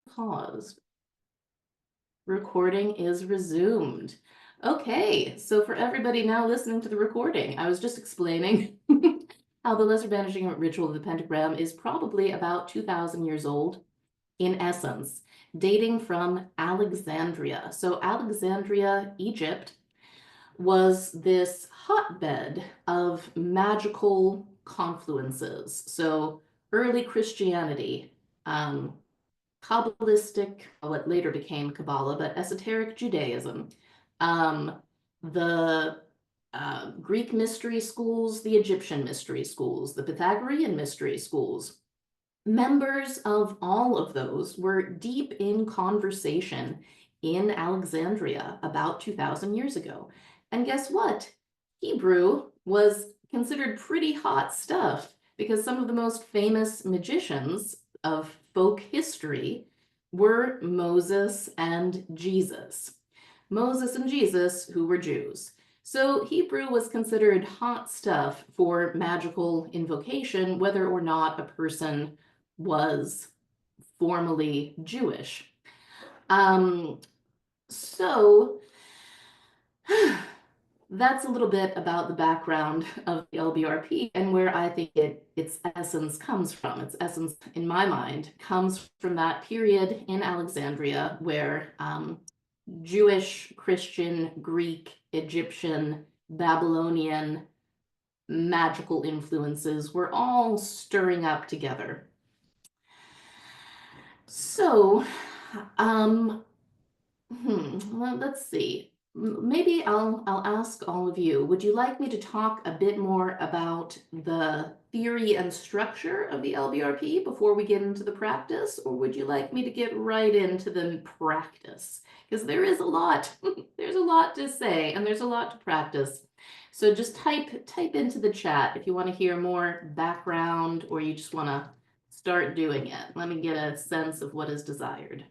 Paused. Recording is resumed. Okay, so for everybody now listening to the recording, I was just explaining how the Lesser Banishing Ritual of the Pentagram is probably about 2,000 years old in essence, dating from Alexandria. So Alexandria, Egypt, was this hotbed of magical confluences. So early Christianity, Kabbalistic, what later became Kabbalah, but esoteric Judaism, the Greek mystery schools, the Egyptian mystery schools, the Pythagorean mystery schools. Members of all of those were deep in conversation in Alexandria about 2,000 years ago. And guess what? Hebrew was considered pretty hot stuff because some of the most famous magicians of folk history were Moses and Jesus. Moses and Jesus, who were Jews. So Hebrew was considered hot stuff for magical invocation, whether or not a person was formally Jewish. So that's a little bit about the background of the LBRP and where I think its essence comes from. Its essence, in my mind, comes from that period in Alexandria where Jewish, Christian, Greek, Egyptian, Babylonian magical influences were all stirring up together. So, well, let's see. Maybe I'll ask all of you, would you like me to talk a bit more about the theory and structure of the LBRP before we get into the practice, or would you like me to get right into the practice? Because there is a lot, there's a lot to say, and there's a lot to practice. So just type into the chat if you want to hear more background or you just want to start doing it. Let me get a sense of what is desired.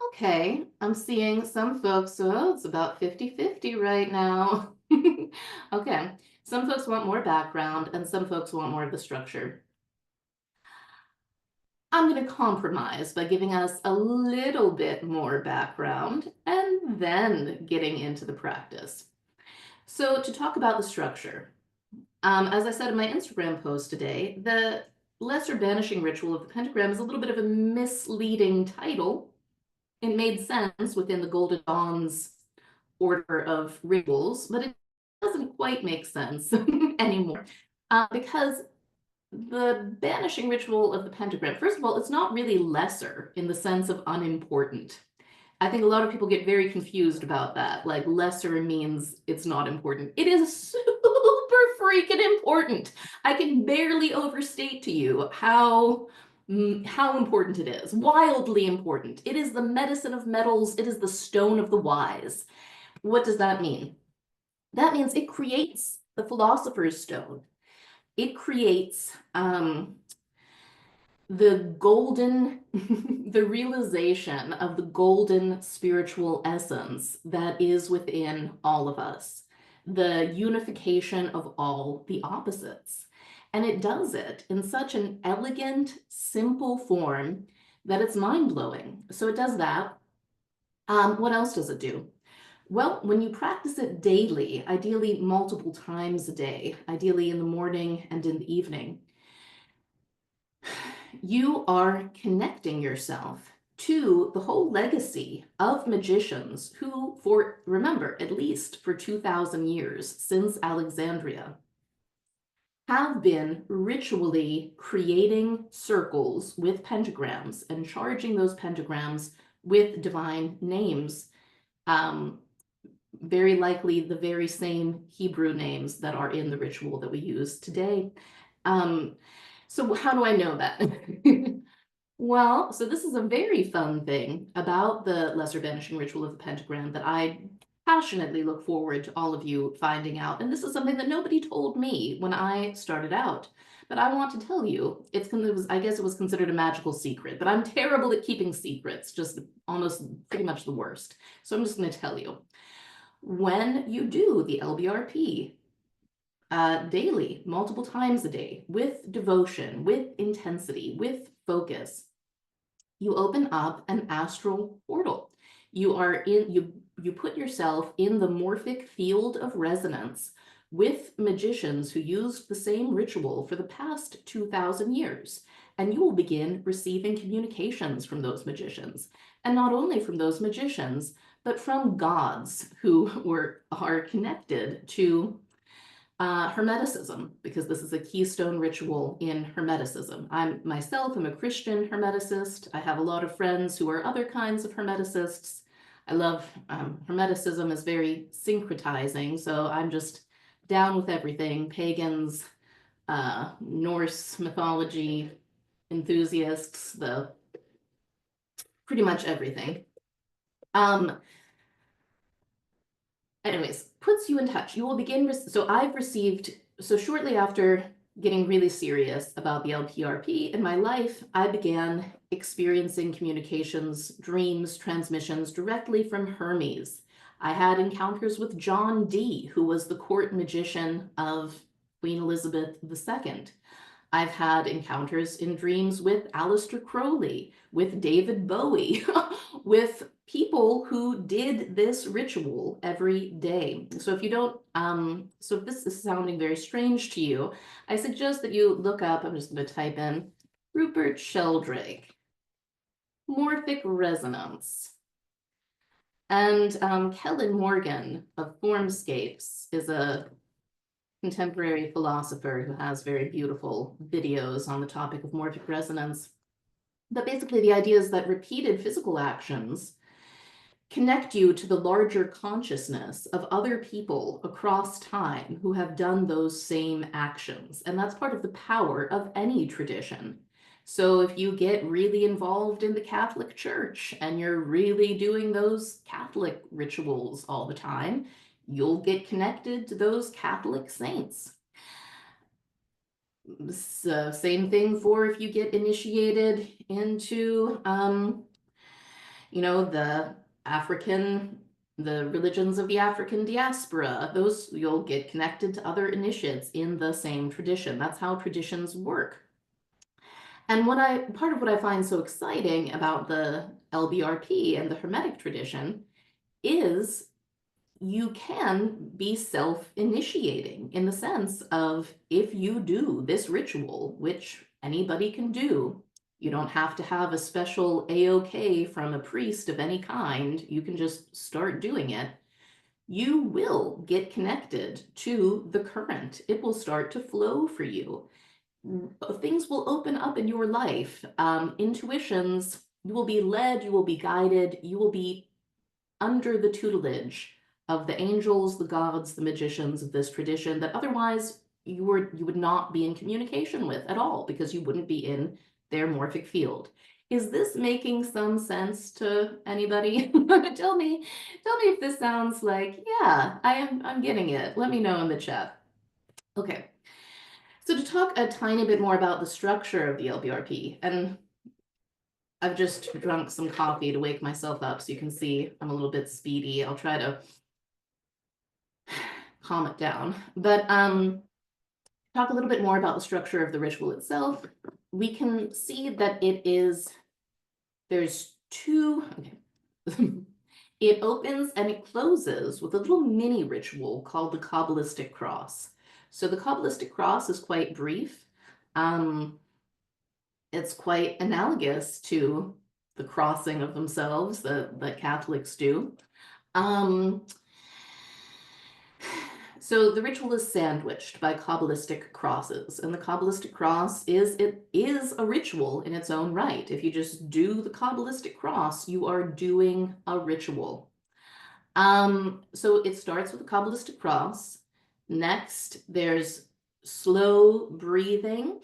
Okay, I'm seeing some folks, so it's about 50-50 right now. Okay, some folks want more background and some folks want more of the structure. I'm going to compromise by giving us a little bit more background and then getting into the practice. So to talk about the structure, as I said in my Instagram post today, the Lesser Banishing Ritual of the Pentagram is a little bit of a misleading title. It made sense within the Golden Dawn's order of rituals, but it doesn't quite make sense anymore because the banishing ritual of the pentagram, first of all, it's not really lesser in the sense of unimportant. I think a lot of people get very confused about that. Like lesser means it's not important. It is super freaking important. I can barely overstate to you how important it is. Wildly important. It is the medicine of metals. It is the stone of the wise. What does that mean? That means it creates the philosopher's stone. It creates the golden, the realization of the golden spiritual essence that is within all of us, the unification of all the opposites. And it does it in such an elegant, simple form that it's mind-blowing. So it does that. What else does it do? Well, when you practice it daily, ideally multiple times a day, ideally in the morning and in the evening, you are connecting yourself to the whole legacy of magicians who, remember, at least for 2,000 years since Alexandria, have been ritually creating circles with pentagrams and charging those pentagrams with divine names. Very likely the very same Hebrew names that are in the ritual that we use today. So how do I know that? Well, so this is a very fun thing about the Lesser Banishing Ritual of the Pentagram that I passionately look forward to all of you finding out. And this is something that nobody told me when I started out. But I want to tell you, I guess it was considered a magical secret, but I'm terrible at keeping secrets, just almost pretty much the worst. So I'm just going to tell you. When you do the LBRP, daily, multiple times a day, with devotion, with intensity, with focus, you open up an astral portal. You put yourself in the morphic field of resonance with magicians who used the same ritual for the past 2,000 years. And you will begin receiving communications from those magicians. And not only from those magicians, but from gods who are connected to Hermeticism, because this is a keystone ritual in Hermeticism. I myself am a Christian Hermeticist. I have a lot of friends who are other kinds of Hermeticists. I love Hermeticism is very syncretizing, so I'm just down with everything. Pagans, Norse mythology enthusiasts, the pretty much everything. Anyways, puts you in touch. You will begin, so shortly after getting really serious about the LPRP in my life, I began experiencing communications, dreams, transmissions directly from Hermes. I had encounters with John Dee, who was the court magician of Queen Elizabeth II. I've had encounters in dreams with Aleister Crowley, with David Bowie, with people who did this ritual every day. So if you don't, so if this is sounding very strange to you, I suggest that you look up, I'm just going to type in Rupert Sheldrake, morphic resonance. And Kellen Morgan of Formscapes is a contemporary philosopher who has very beautiful videos on the topic of morphic resonance. But basically the idea is that repeated physical actions connect you to the larger consciousness of other people across time who have done those same actions. And that's part of the power of any tradition. So if you get really involved in the Catholic Church and you're really doing those Catholic rituals all the time, you'll get connected to those Catholic saints. Same thing for if you get initiated into, the religions of the African diaspora. Those, you'll get connected to other initiates in the same tradition. That's how traditions work. And part of what I find so exciting about the LBRP and the Hermetic tradition is you can be self-initiating in the sense of if you do this ritual, which anybody can do, you don't have to have a special AOK from a priest of any kind. You can just start doing it. You will get connected to the current. It will start to flow for you. Things will open up in your life. Intuitions, you will be led, you will be guided, you will be under the tutelage of the angels, the gods, the magicians of this tradition that otherwise you would not be in communication with at all because you wouldn't be in their morphic field. Is this making some sense to anybody? Tell me if this sounds like, yeah, I'm getting it. Let me know in the chat. Okay. So to talk a tiny bit more about the structure of the LBRP, and I've just drunk some coffee to wake myself up so you can see I'm a little bit speedy. I'll try to calm it down. But talk a little bit more about the structure of the ritual itself. We can see that there's two, okay. It opens and it closes with a little mini ritual called the Kabbalistic cross. So the Kabbalistic cross is quite brief. It's quite analogous to the crossing of themselves that Catholics do. So the ritual is sandwiched by Kabbalistic crosses, and the Kabbalistic cross is a ritual in its own right. If you just do the Kabbalistic cross, you are doing a ritual. So it starts with the Kabbalistic cross. Next, there's slow breathing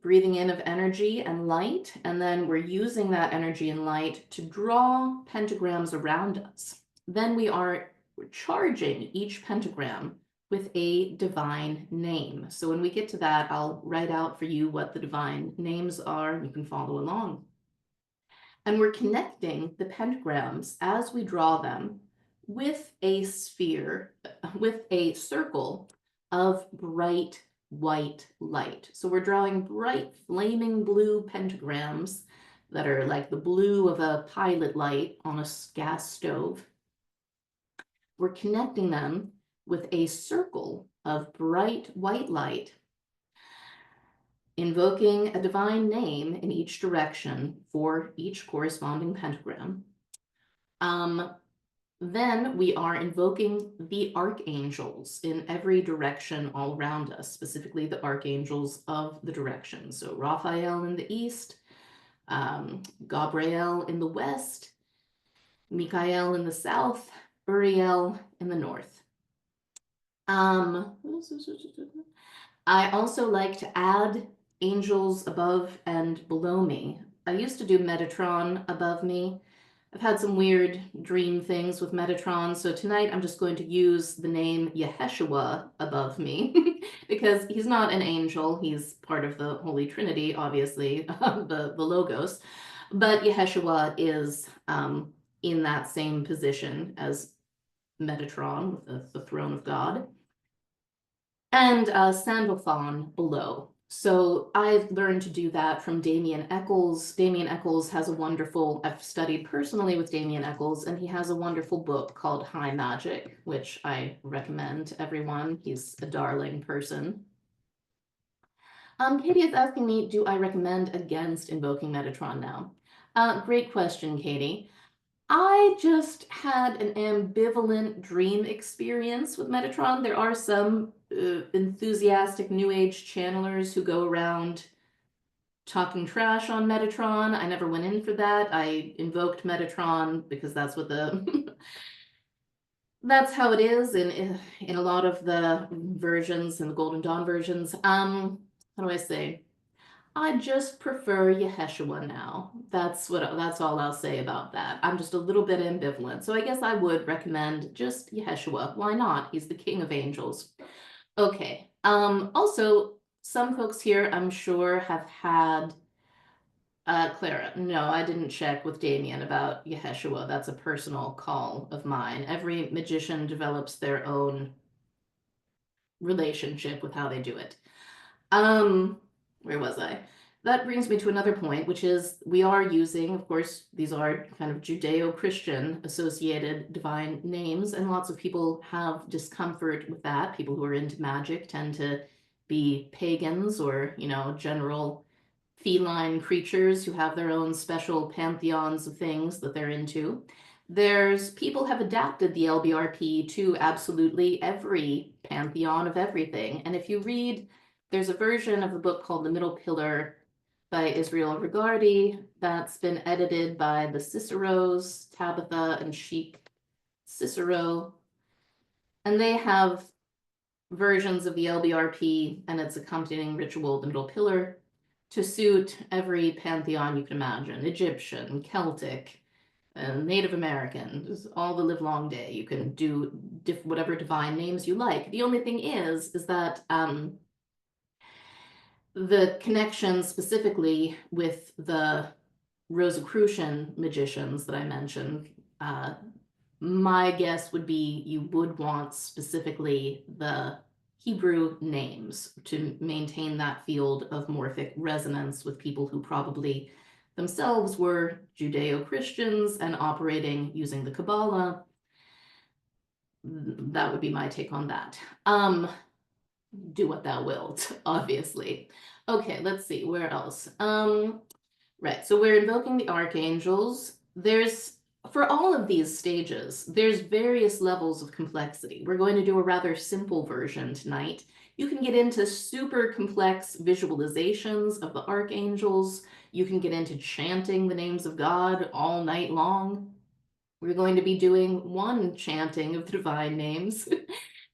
in of energy and light, and then we're using that energy and light to draw pentagrams around us. Then we're charging each pentagram with a divine name. So when we get to that, I'll write out for you what the divine names are, and you can follow along. And we're connecting the pentagrams as we draw them with a sphere, with a circle of bright white light. So we're drawing bright flaming blue pentagrams that are like the blue of a pilot light on a gas stove. We're connecting them with a circle of bright white light, invoking a divine name in each direction for each corresponding pentagram. Then we are invoking the archangels in every direction all around us, specifically the archangels of the direction. So Raphael in the east, Gabriel in the west, Michael in the south, Uriel in the north. I also like to add angels above and below me. I used to do Metatron above me. I've had some weird dream things with Metatron, so tonight I'm just going to use the name Yeshua above me because he's not an angel. He's part of the Holy Trinity, obviously, the Logos, but Yeshua is in that same position as Metatron, the throne of God, and Sandalphon below. So I've learned to do that from Damien Eccles. Damien Eccles has a wonderful, I've studied personally with Damien Eccles, and he has a wonderful book called High Magic, which I recommend to everyone. He's a darling person. Katie is asking me, do I recommend against invoking Metatron now? Great question, Katie. I just had an ambivalent dream experience with Metatron. There are some enthusiastic New Age channelers who go around talking trash on Metatron. I never went in for that. I invoked Metatron because that's what the that's how it is in a lot of the versions and the Golden Dawn versions. How do I say? I just prefer Yeshua now. That's all I'll say about that. I'm just a little bit ambivalent. So I guess I would recommend just Yeshua. Why not? He's the king of angels. Okay. Also, some folks here I'm sure have had Clara. No, I didn't check with Damien about Yeshua. That's a personal call of mine. Every magician develops their own relationship with how they do it. Where was I? That brings me to another point, which is we are using, of course, these are kind of Judeo-Christian associated divine names, and lots of people have discomfort with that. People who are into magic tend to be pagans or, general feline creatures who have their own special pantheons of things that they're into. People have adapted the LBRP to absolutely every pantheon of everything. And if you read, there's a version of the book called The Middle Pillar by Israel Regardie that's been edited by the Ciceros, Tabitha and Sheik Cicero. And they have versions of the LBRP and its accompanying ritual, The Middle Pillar, to suit every pantheon you can imagine: Egyptian, Celtic, Native American, just all the live long day. You can do whatever divine names you like. The only thing is that the connection specifically with the Rosicrucian magicians that I mentioned, my guess would be you would want specifically the Hebrew names to maintain that field of morphic resonance with people who probably themselves were Judeo-Christians and operating using the Kabbalah. That would be my take on that. Do what thou wilt, obviously. Okay, let's see, where else? Right, so we're invoking the archangels. For all of these stages, there's various levels of complexity. We're going to do a rather simple version tonight. You can get into super complex visualizations of the archangels. You can get into chanting the names of God all night long. We're going to be doing one chanting of the divine names,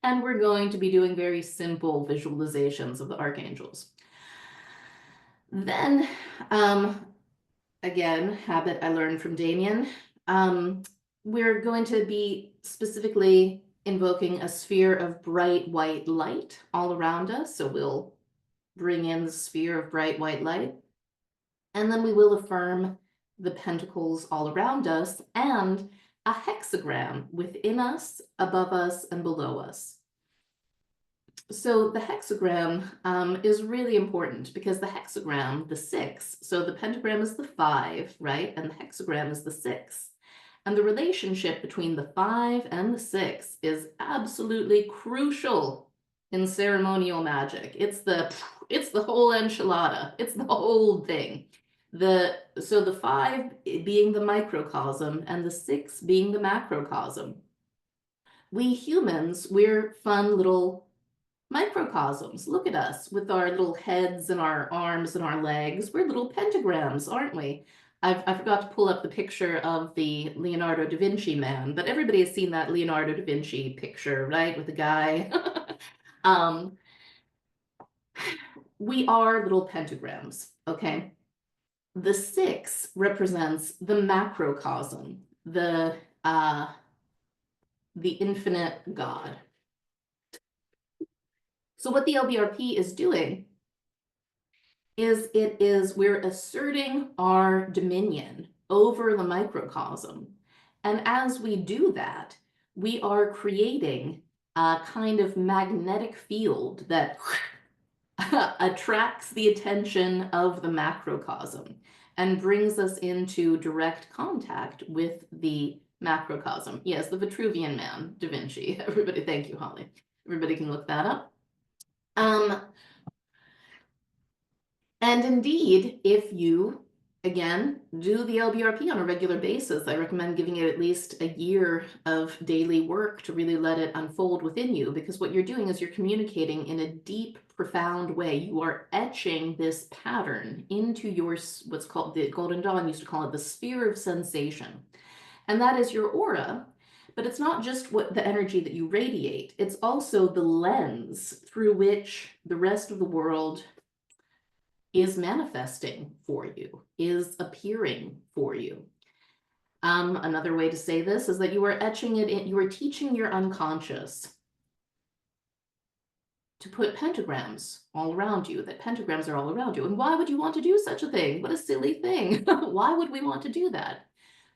and we're going to be doing very simple visualizations of the archangels. Then, again, habit I learned from Damien, we're going to be specifically invoking a sphere of bright white light all around us. So we'll bring in the sphere of bright white light, and then we will affirm the pentacles all around us and a hexagram within us, above us, and below us. So the hexagram is really important because the hexagram, the 6, so the pentagram is the 5, right? And the hexagram is the 6. And the relationship between the 5 and the 6 is absolutely crucial in ceremonial magic. It's the whole enchilada. It's the whole thing. So the 5 being the microcosm and the 6 being the macrocosm. We humans, we're fun little microcosms. Look at us with our little heads and our arms and our legs. We're little pentagrams, aren't we? I forgot to pull up the picture of the Leonardo da Vinci man, but everybody has seen that Leonardo da Vinci picture, right? With the guy. um, we are little pentagrams, okay? The 6 represents the macrocosm, uh, the infinite God. So what the LBRP is doing is we're asserting our dominion over the microcosm. And as we do that, we are creating a kind of magnetic field that attracts the attention of the macrocosm and brings us into direct contact with the macrocosm. Yes, the Vitruvian Man, Da Vinci. Everybody, thank you, Holly. Everybody can look that up. And indeed, if you, again, do the LBRP on a regular basis, I recommend giving it at least a year of daily work to really let it unfold within you, because what you're doing is you're communicating in a deep, profound way. You are etching this pattern into your, what's called, the Golden Dawn used to call it the sphere of sensation. And that is your aura. But it's not just what the energy that you radiate, it's also the lens through which the rest of the world is manifesting for you, is appearing for you. Another way to say this is that you are etching it in, you are teaching your unconscious to put pentagrams all around you, that pentagrams are all around you. And why would you want to do such a thing? What a silly thing. Why would we want to do that?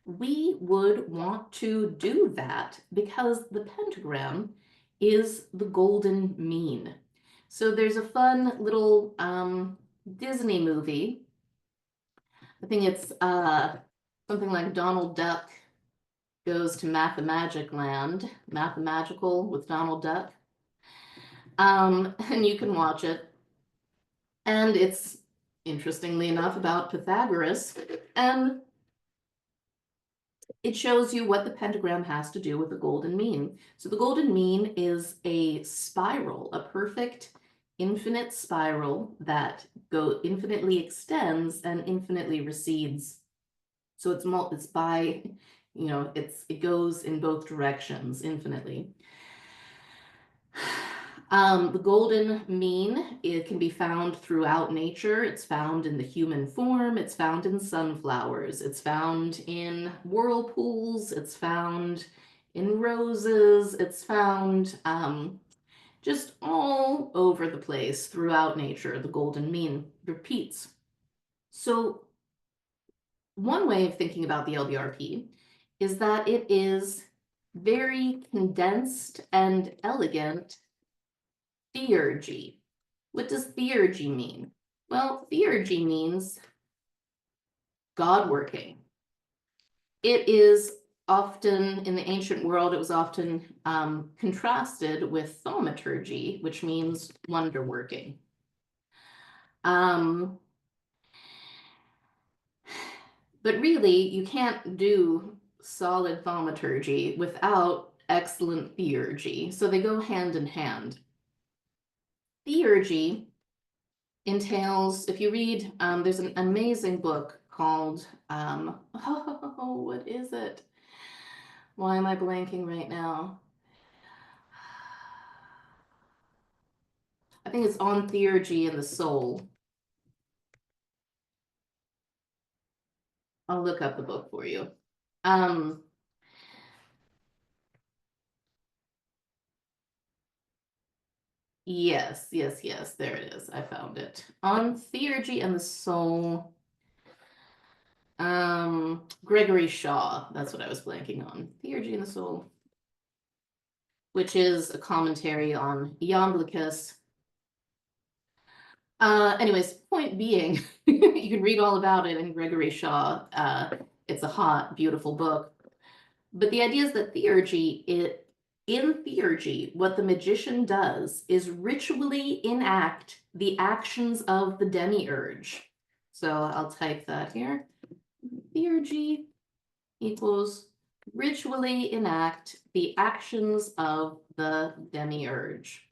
We would want to do that because the pentagram is the golden mean. So there's a fun little Disney movie. I think it's something like Donald Duck goes to Mathemagic Land, Mathemagical with Donald Duck. And you can watch it. And it's, interestingly enough, about Pythagoras. And it shows you what the pentagram has to do with the golden mean. So the golden mean is a spiral, a perfect infinite spiral that infinitely extends and infinitely recedes. So it's by, it goes in both directions infinitely. The golden mean, it can be found throughout nature. It's found in the human form. It's found in sunflowers. It's found in whirlpools. It's found in roses. It's found just all over the place throughout nature. The golden mean repeats. So one way of thinking about the LBRP is that it is very condensed and elegant theurgy. What does theurgy mean? Well, theurgy means God working. It is often, in the ancient world, it was often contrasted with thaumaturgy, which means wonder working. But really, you can't do solid thaumaturgy without excellent theurgy. So they go hand in hand. Theurgy entails, if you read, there's an amazing book called, what is it? Why am I blanking right now? I think it's On Theurgy and the Soul. I'll look up the book for you. Yes, yes, yes, there it is. I found it. On Theurgy and the Soul. Gregory Shaw, that's what I was blanking on. Theurgy and the Soul. which is a commentary on Iamblichus. Anyways, point being, you can read all about it in Gregory Shaw. It's a hot, beautiful book. But the idea is that in theurgy, what the magician does is ritually enact the actions of the demiurge. So I'll type that here. Theurgy equals ritually enact the actions of the demiurge.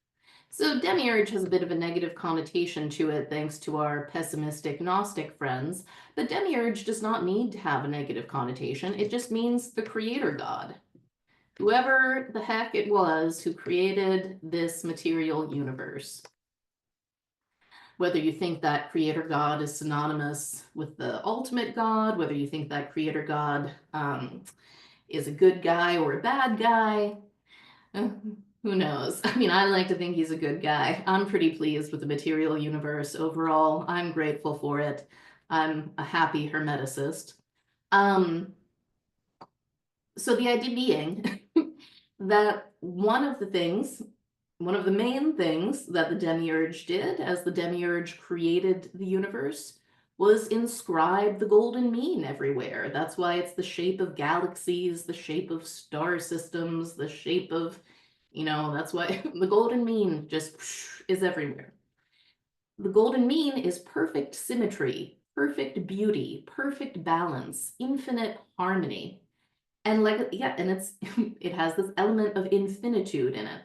So demiurge has a bit of a negative connotation to it thanks to our pessimistic Gnostic friends, but demiurge does not need to have a negative connotation. It just means the creator god. Whoever the heck it was who created this material universe. Whether you think that creator god is synonymous with the ultimate god, whether you think that creator god is a good guy or a bad guy, who knows? I mean, I like to think he's a good guy. I'm pretty pleased with the material universe overall. I'm grateful for it. I'm a happy hermeticist. So the idea being that one of the main things that the demiurge did as the demiurge created the universe was inscribe the golden mean everywhere. That's why it's the shape of galaxies, the shape of star systems, the shape of, that's why the golden mean just is everywhere. The golden mean is perfect symmetry, perfect beauty, perfect balance, infinite harmony. And it has this element of infinitude in it.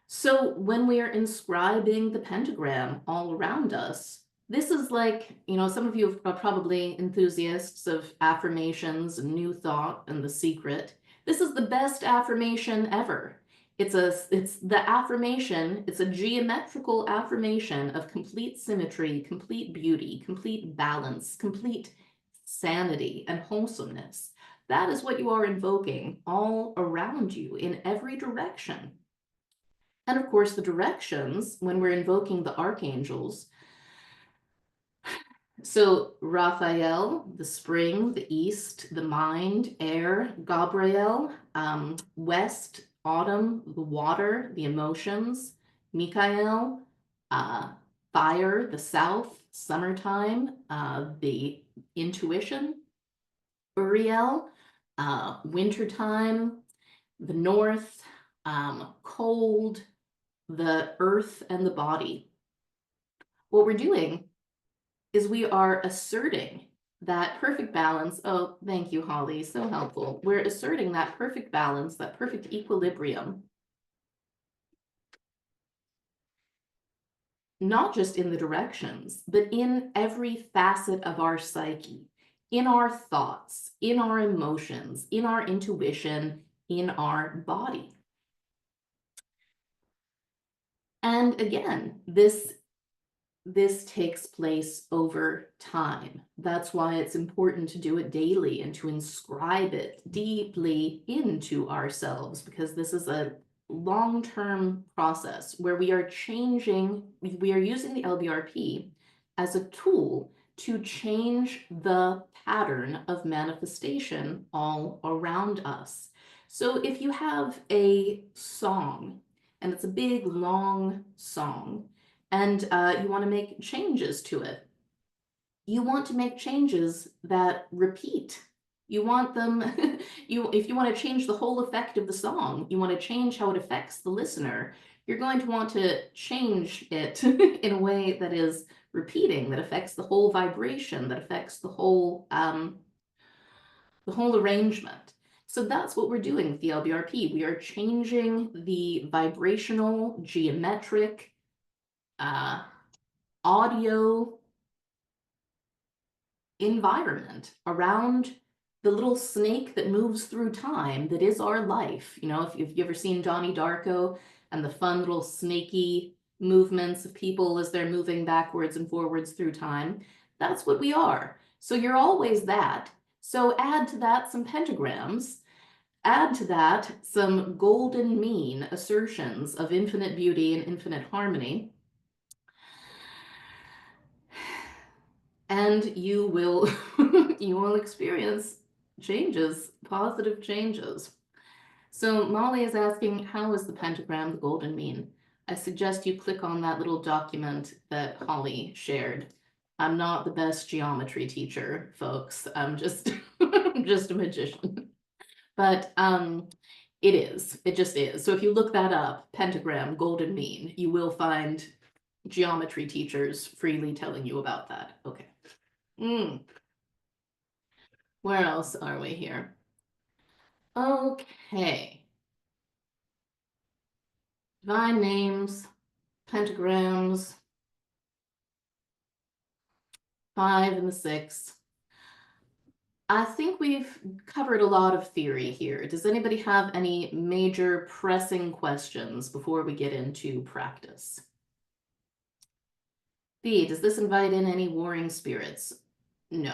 So when we are inscribing the pentagram all around us, this is like, some of you are probably enthusiasts of affirmations and New Thought and The Secret. This is the best affirmation ever. It's the affirmation, it's a geometrical affirmation of complete symmetry, complete beauty, complete balance, complete sanity and wholesomeness. That is what you are invoking all around you in every direction. And of course, the directions, when we're invoking the archangels, so Raphael, the spring, the east, the mind, air, Gabriel, west, autumn, the water, the emotions, Michael, fire, the south, summertime, the intuition, Uriel, wintertime, the north, cold, the earth, and the body. What we're doing is we are asserting that perfect balance. Oh, thank you, Holly, so helpful. We're asserting that perfect balance, that perfect equilibrium, not just in the directions, but in every facet of our psyche, in our thoughts, in our emotions, in our intuition, in our body. And again, this takes place over time. That's why it's important to do it daily and to inscribe it deeply into ourselves, because this is a long-term process where we are using the LBRP as a tool to change the pattern of manifestation all around us. So if you have a song, and it's a big, long song, and you want to make changes to it, you want to make changes that repeat. You want them, if you want to change the whole effect of the song, you want to change how it affects the listener, you're going to want to change it in a way that is repeating, that affects the whole vibration, that affects the whole arrangement. So that's what we're doing with the LBRP. We are changing the vibrational, geometric, audio environment around the little snake that moves through time that is our life. If you've ever seen Donnie Darko and the fun little snaky movements of people as they're moving backwards and forwards through time, that's what we are. So you're always that. So add to that some pentagrams, add to that some golden mean assertions of infinite beauty and infinite harmony, and you will experience changes, positive changes. So Molly is asking, how is the pentagram the golden mean? I suggest you click on that little document that Holly shared. I'm not the best geometry teacher, folks. I'm just I'm just a magician. But it is. It just is. So if you look that up, pentagram, golden mean, you will find geometry teachers freely telling you about that. Okay. Where else are we here? Okay. Divine names, pentagrams, 5 and the 6. I think we've covered a lot of theory here. Does anybody have any major pressing questions before we get into practice? B, does this invite in any warring spirits? No.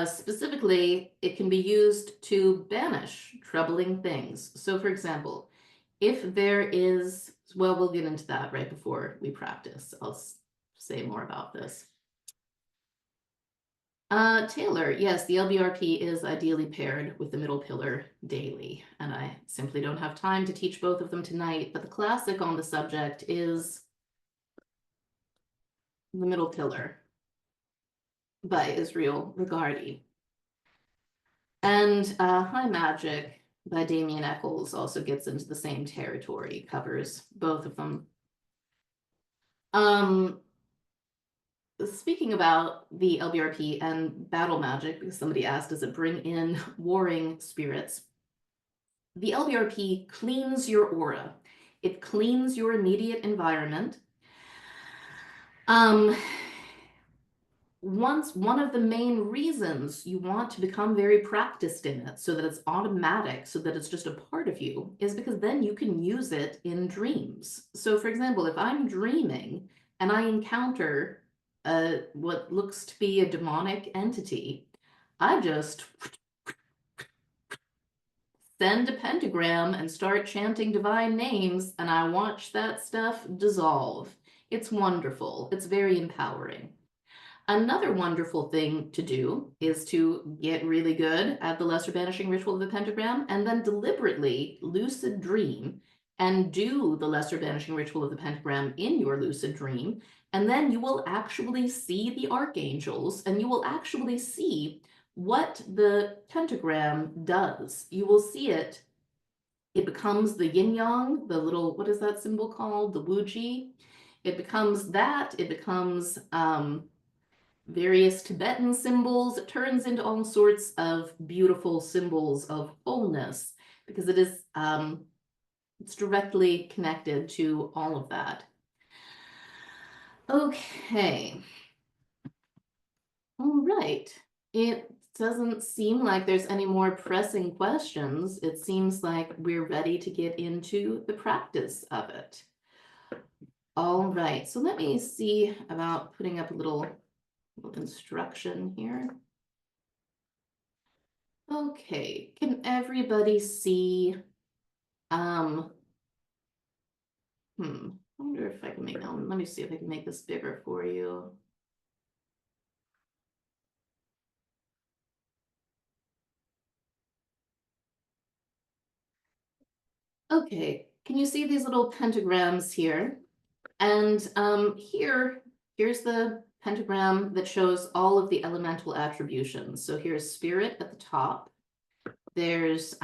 Specifically, it can be used to banish troubling things. So for example, if there is, well, we'll get into that right before we practice. I'll say more about this. Taylor, yes, the LBRP is ideally paired with the middle pillar daily, and I simply don't have time to teach both of them tonight, but the classic on the subject is The Middle Pillar by Israel Regardie. And Hi Magick by Damien Eccles also gets into the same territory, covers both of them. Speaking about the LBRP and battle magic, because somebody asked, does it bring in warring spirits? The LBRP cleans your aura. It cleans your immediate environment. One of the main reasons you want to become very practiced in it so that it's automatic, so that it's just a part of you, is because then you can use it in dreams. So for example, if I'm dreaming and I encounter what looks to be a demonic entity, I just send a pentagram and start chanting divine names, and I watch that stuff dissolve. It's wonderful. It's very empowering. Another wonderful thing to do is to get really good at the Lesser Banishing Ritual of the Pentagram and then deliberately lucid dream and do the Lesser Banishing Ritual of the Pentagram in your lucid dream. And then you will actually see the archangels and you will actually see what the pentagram does. You will see it. It becomes the yin yang, the little, what is that symbol called? The wuji. It becomes that. It becomes various Tibetan symbols. It turns into all sorts of beautiful symbols of wholeness because it is it's directly connected to all of that. Okay. All right. It doesn't seem like there's any more pressing questions. It seems like we're ready to get into the practice of it. All right, so let me see about putting up a little instruction here. Okay, can everybody see, I wonder if I can make, let me see if I can make this bigger for you. Okay, can you see these little pentagrams here? And here's the pentagram that shows all of the elemental attributions. So here's spirit at the top. There's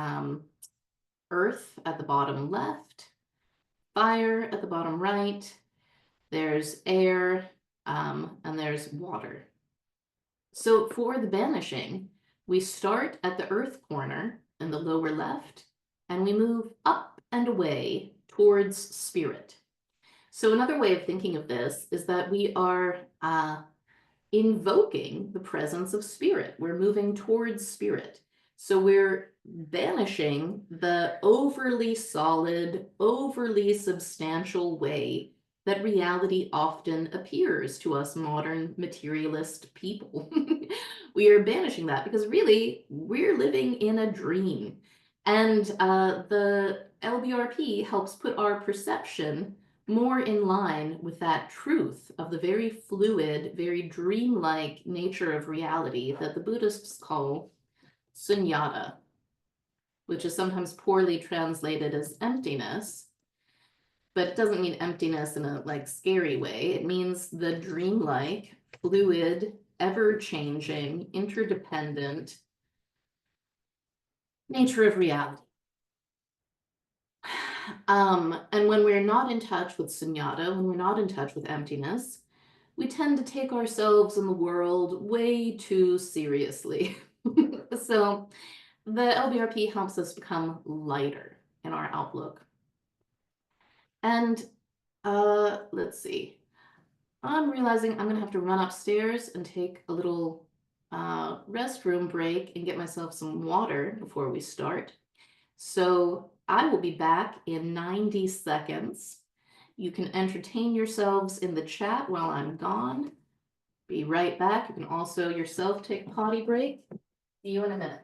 earth at the bottom left, fire at the bottom right, there's air, and there's water. So for the banishing, we start at the earth corner in the lower left, and we move up and away towards spirit. So another way of thinking of this is that we are invoking the presence of spirit. We're moving towards spirit. So we're banishing the overly solid, overly substantial way that reality often appears to us modern materialist people. We are banishing that because really we're living in a dream. And the LBRP helps put our perception more in line with that truth of the very fluid, very dreamlike nature of reality that the Buddhists call sunyata. which is sometimes poorly translated as emptiness, but it doesn't mean emptiness in a like scary way. It means the dreamlike, fluid, ever-changing, interdependent nature of reality. And when we're not in touch with sunyata, when we're not in touch with emptiness, we tend to take ourselves and the world way too seriously. So the LBRP helps us become lighter in our outlook. And let's see. I'm realizing I'm gonna have to run upstairs and take a little restroom break and get myself some water before we start. So I will be back in 90 seconds. You can entertain yourselves in the chat while I'm gone. Be right back. You can also yourself take a potty break. See you in a minute.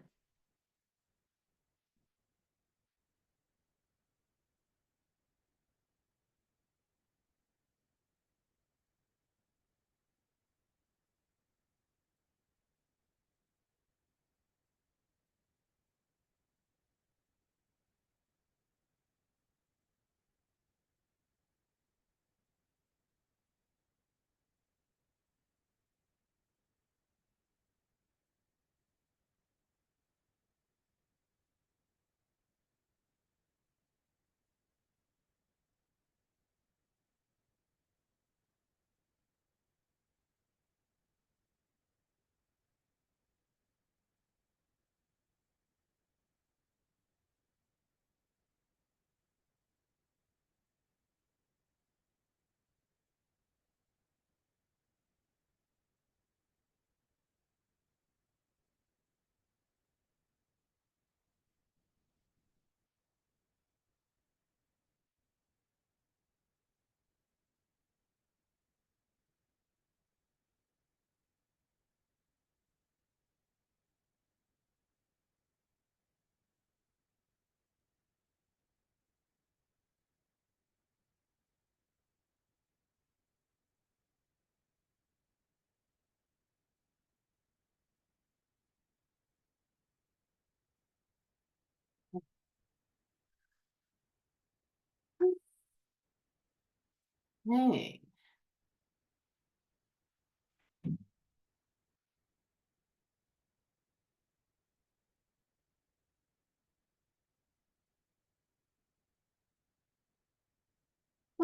Hey.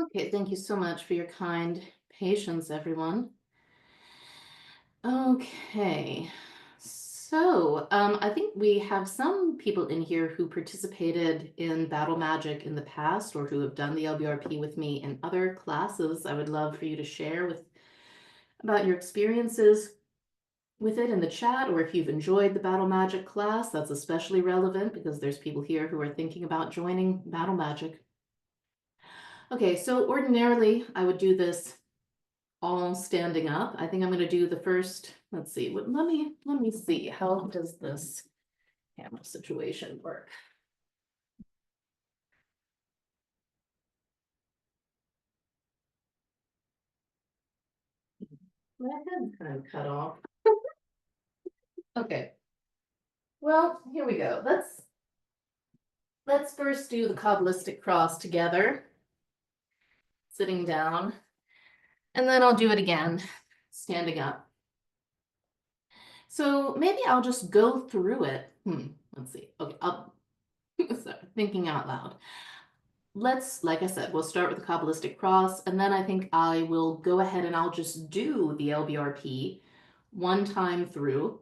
Okay, thank you so much for your kind patience, everyone. Okay, so I think we have some people in here who participated in Battle Magic in the past or who have done the LBRP with me in other classes. I would love for you to share with about your experiences with it in the chat, or if you've enjoyed the Battle Magic class, that's especially relevant because there's people here who are thinking about joining Battle Magic. Okay, so ordinarily I would do this all standing up. I think I'm going to do the first, let's see, let me see, how does this camera situation work? My head's kind of cut off. Okay. Well, here we go. Let's first do the Kabbalistic cross together, sitting down, and then I'll do it again, standing up. So maybe I'll just go through it. Let's see. Okay, I'll sorry, thinking out loud. Let's, like I said, we'll start with the Kabbalistic cross, and then I think I will go ahead and I'll just do the LBRP one time through,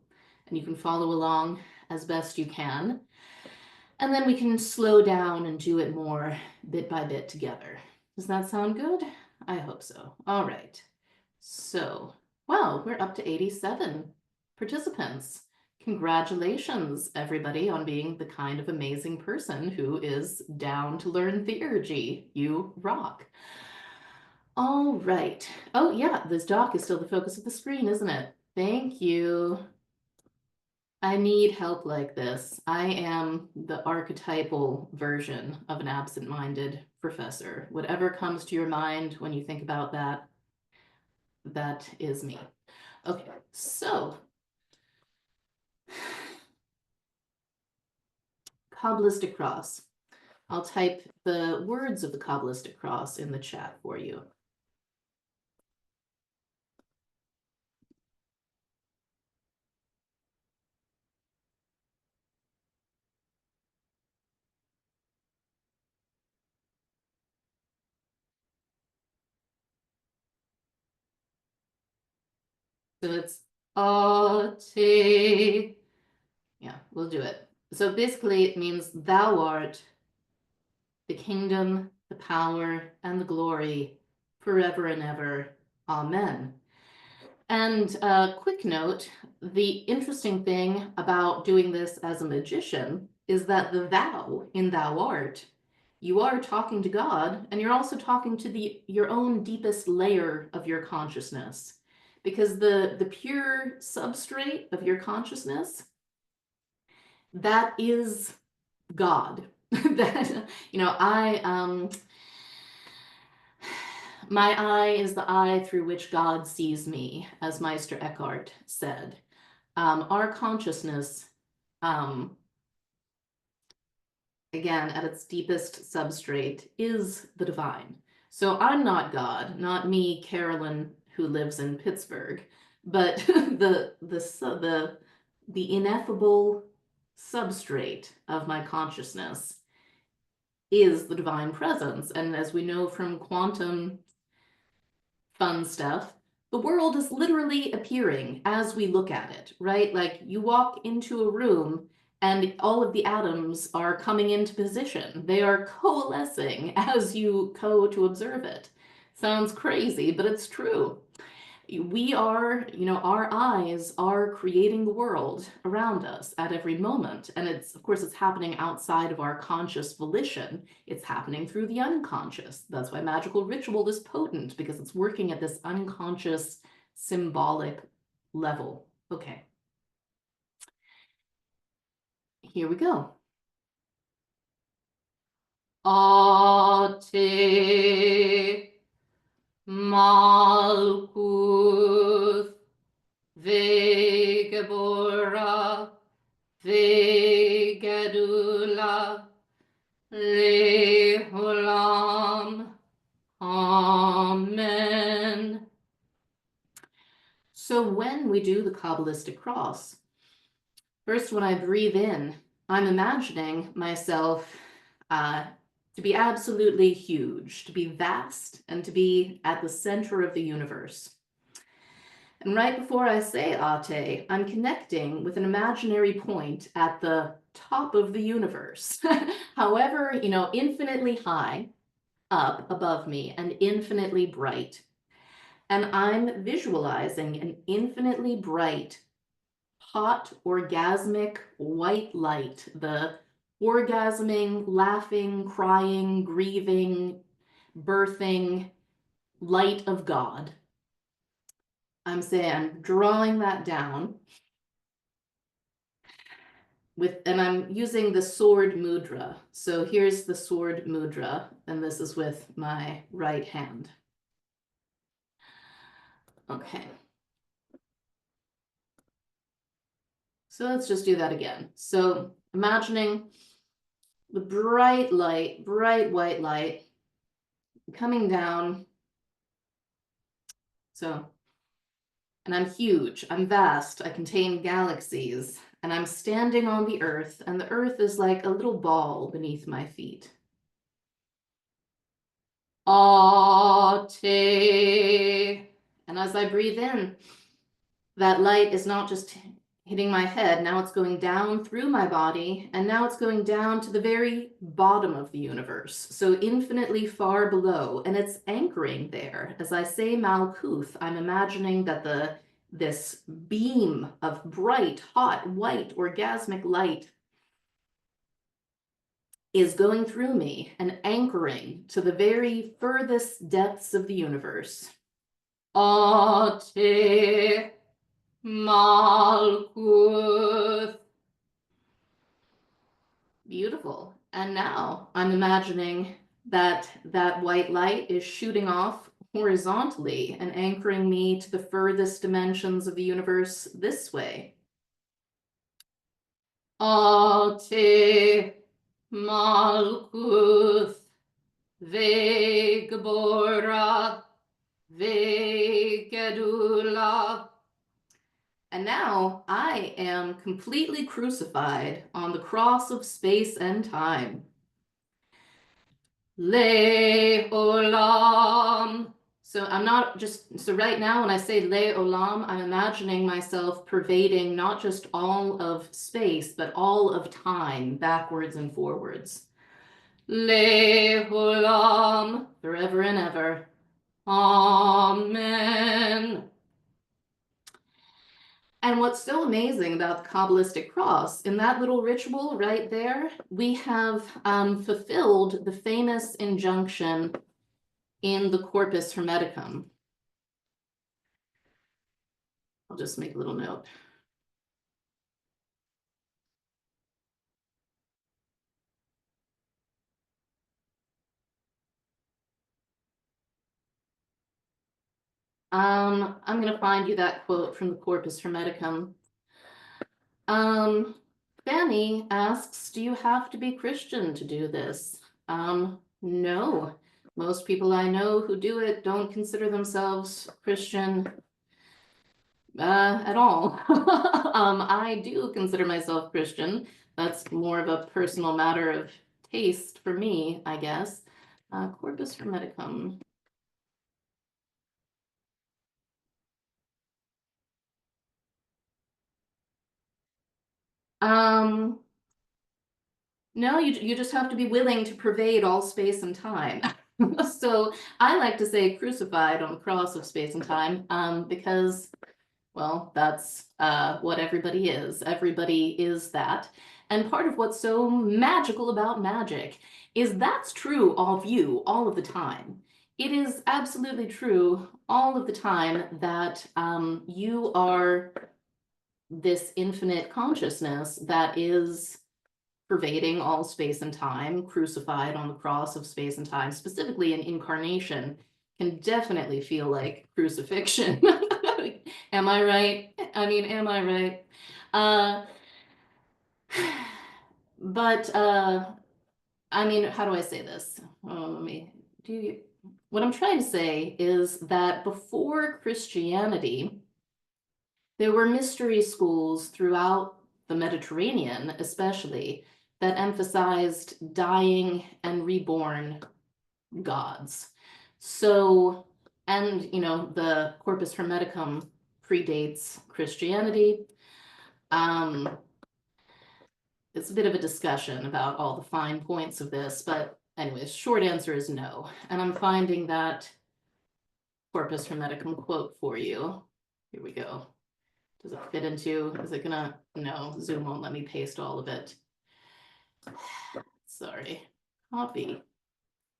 and you can follow along as best you can. And then we can slow down and do it more bit by bit together. Does that sound good? I hope so. All right. So, well, we're up to 87 participants. Congratulations, everybody, on being the kind of amazing person who is down to learn theurgy. You rock. All right. Oh, yeah, this doc is still the focus of the screen, isn't it? Thank you. I need help like this. I am the archetypal version of an absent-minded professor. Whatever comes to your mind when you think about that, that is me. Okay, so Kabbalistic cross. I'll type the words of the Kabbalistic cross in the chat for you. So it's Ate. Yeah, we'll do it. So basically it means thou art the kingdom, the power, and the glory forever and ever. Amen. And a quick note, the interesting thing about doing this as a magician is that the thou in thou art, you are talking to God, and you're also talking to your own deepest layer of your consciousness. Because the pure substrate of your consciousness, that is God. That, my eye is the eye through which God sees me, as Meister Eckhart said. Our consciousness, again, at its deepest substrate, is the divine. So I'm not God, not me, Carolyn, who lives in Pittsburgh, but the ineffable substrate of my consciousness is the divine presence. And as we know from quantum fun stuff, the world is literally appearing as we look at it, right? Like you walk into a room and all of the atoms are coming into position. They are coalescing as you go to observe it. Sounds crazy, but it's true. We are, our eyes are creating the world around us at every moment. And of course, it's happening outside of our conscious volition. It's happening through the unconscious. That's why magical ritual is potent, because it's working at this unconscious symbolic level. Okay. Here we go. Ate Malkuth Vegebora Vegadula Leholam. Amen. So when we do the Kabbalistic cross, first when I breathe in, I'm imagining myself to be absolutely huge, to be vast, and to be at the center of the universe. And right before I say Ate, I'm connecting with an imaginary point at the top of the universe. However, infinitely high up above me and infinitely bright. And I'm visualizing an infinitely bright, hot, orgasmic white light, the orgasming, laughing, crying, grieving, birthing light of God. I'm drawing that down and I'm using the sword mudra. So here's the sword mudra, and this is with my right hand. Okay. So let's just do that again. So imagining the bright light, bright white light coming down. And I'm huge, I'm vast, I contain galaxies, and I'm standing on the earth, and the earth is like a little ball beneath my feet. Ate. And as I breathe in, that light is not just hitting my head, now it's going down through my body, and now it's going down to the very bottom of the universe, so infinitely far below, and it's anchoring there. As I say Malkuth, I'm imagining that this beam of bright, hot, white, orgasmic light is going through me and anchoring to the very furthest depths of the universe. Ate Malkuth. Beautiful. And now I'm imagining that white light is shooting off horizontally and anchoring me to the furthest dimensions of the universe this way. Ate Malkuth, Vegbora, Vegedula. And now I am completely crucified on the cross of space and time. Le olam. So right now when I say le olam, I'm imagining myself pervading not just all of space, but all of time, backwards and forwards. Le olam, forever and ever. Amen. And what's so amazing about the Kabbalistic cross, in that little ritual right there, we have fulfilled the famous injunction in the Corpus Hermeticum. I'll just make a little note. I'm going to find you that quote from the Corpus Hermeticum. Fanny asks, do you have to be Christian to do this? No. Most people I know who do it don't consider themselves Christian at all. I do consider myself Christian. That's more of a personal matter of taste for me, I guess. Corpus Hermeticum. Um, no, you just have to be willing to pervade all space and time. So I like to say crucified on the cross of space and time, because, well, that's what everybody is. Everybody is that. And part of what's so magical about magic is that's true of you all of the time. It is absolutely true all of the time that you are this infinite consciousness that is pervading all space and time, crucified on the cross of space and time, specifically an incarnation, can definitely feel like crucifixion. Am I right? I mean, am I right? Uh, but I mean, how do I say this? What I'm trying to say is that before Christianity, there were mystery schools throughout the Mediterranean, especially, that emphasized dying and reborn gods. So, and the Corpus Hermeticum predates Christianity. It's a bit of a discussion about all the fine points of this, but anyways, short answer is no. And I'm finding that Corpus Hermeticum quote for you. Here we go. Does it fit into, is it gonna, no, Zoom won't let me paste all of it. Sorry, copy,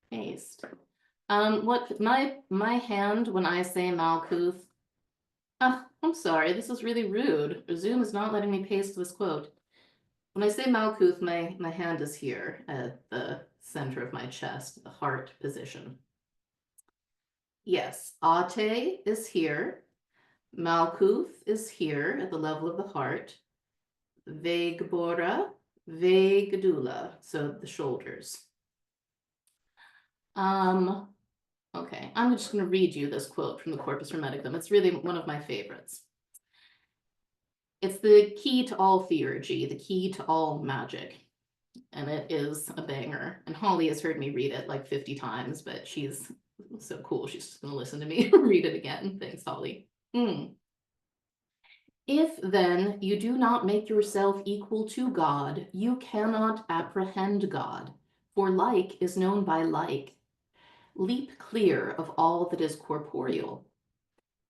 paste. What, my hand, when I say Malkuth, I'm sorry, this is really rude. Zoom is not letting me paste this quote. When I say Malkuth, my hand is here at the center of my chest, the heart position. Yes, Ate is here. Malkuth is here at the level of the heart. Vegbora, Vegdula, so the shoulders. Okay, I'm just going to read you this quote from the Corpus Hermeticum. It's really one of my favorites. It's the key to all theurgy, the key to all magic, and it is a banger. And Holly has heard me read it like 50 times, but she's so cool. She's just going to listen to me read it again. Thanks, Holly. If then you do not make yourself equal to God, you cannot apprehend God, for like is known by like. Leap clear of all that is corporeal,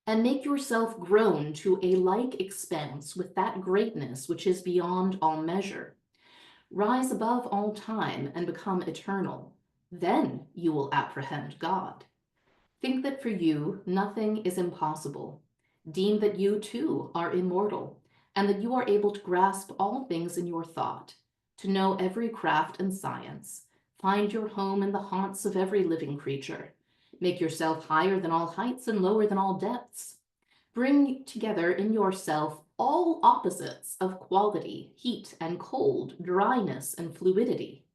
and make yourself grown to a like expanse with that greatness which is beyond all measure. Rise above all time and become eternal. Then you will apprehend God. Think that for you nothing is impossible. Deem that you too are immortal, and that you are able to grasp all things in your thought, to know every craft and science, find your home in the haunts of every living creature, make yourself higher than all heights and lower than all depths. Bring together in yourself all opposites of quality, heat and cold, dryness and fluidity.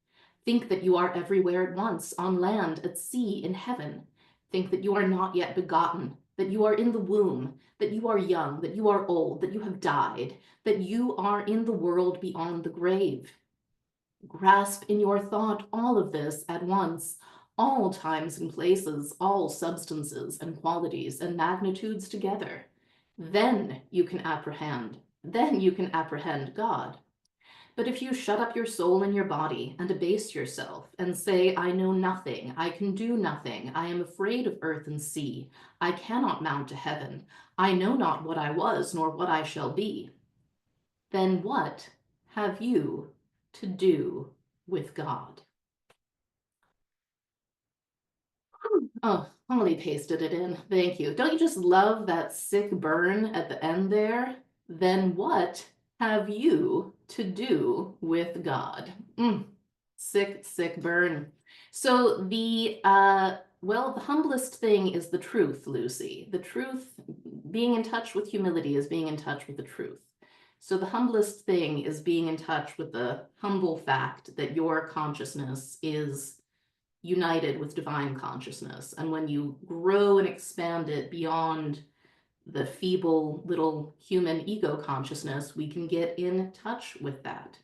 Think that you are everywhere at once, on land, at sea, in heaven. Think that you are not yet begotten, that you are in the womb, that you are young, that you are old, that you have died, that you are in the world beyond the grave. Grasp in your thought all of this at once, all times and places, all substances and qualities and magnitudes together. Then you can apprehend. Then you can apprehend God. But if you shut up your soul in your body and abase yourself and say, I know nothing, I can do nothing, I am afraid of earth and sea, I cannot mount to heaven, I know not what I was nor what I shall be, then what have you to do with God? Oh, Holly pasted it in. Thank you. Don't you just love that sick burn at the end there? Then what have you to do with God? Sick, sick burn. So well, the humblest thing is the truth, Lucy. The truth, being in touch with humility is being in touch with the truth. So the humblest thing is being in touch with the humble fact that your consciousness is united with divine consciousness. And when you grow and expand it beyond the feeble little human ego consciousness, we can get in touch with that.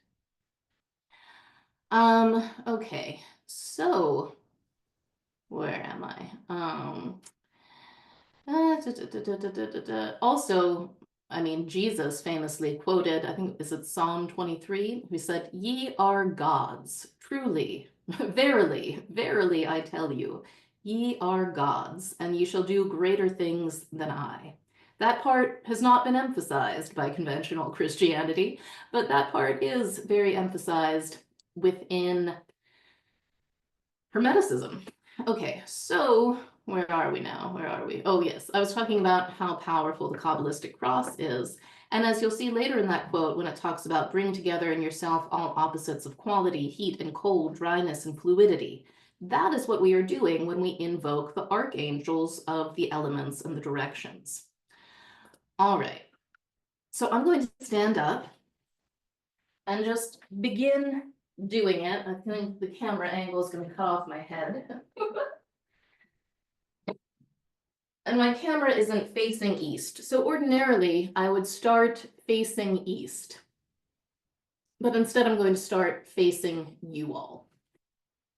Okay, so where am I? Also, I mean, Jesus famously quoted, I think, is it Psalm 23, who said, Ye are gods, truly, verily, verily, I tell you, ye are gods, and ye shall do greater things than I. That part has not been emphasized by conventional Christianity, but that part is very emphasized within Hermeticism. Okay, so where are we now? Where are we? Oh, yes. I was talking about how powerful the Kabbalistic cross is. And as you'll see later in that quote, when it talks about bring together in yourself all opposites of quality, heat and cold, dryness and fluidity, that is what we are doing when we invoke the archangels of the elements and the directions. All right. So I'm going to stand up and just begin doing it. I think the camera angle is going to cut off my head. And my camera isn't facing east. So ordinarily I would start facing east, but instead I'm going to start facing you all.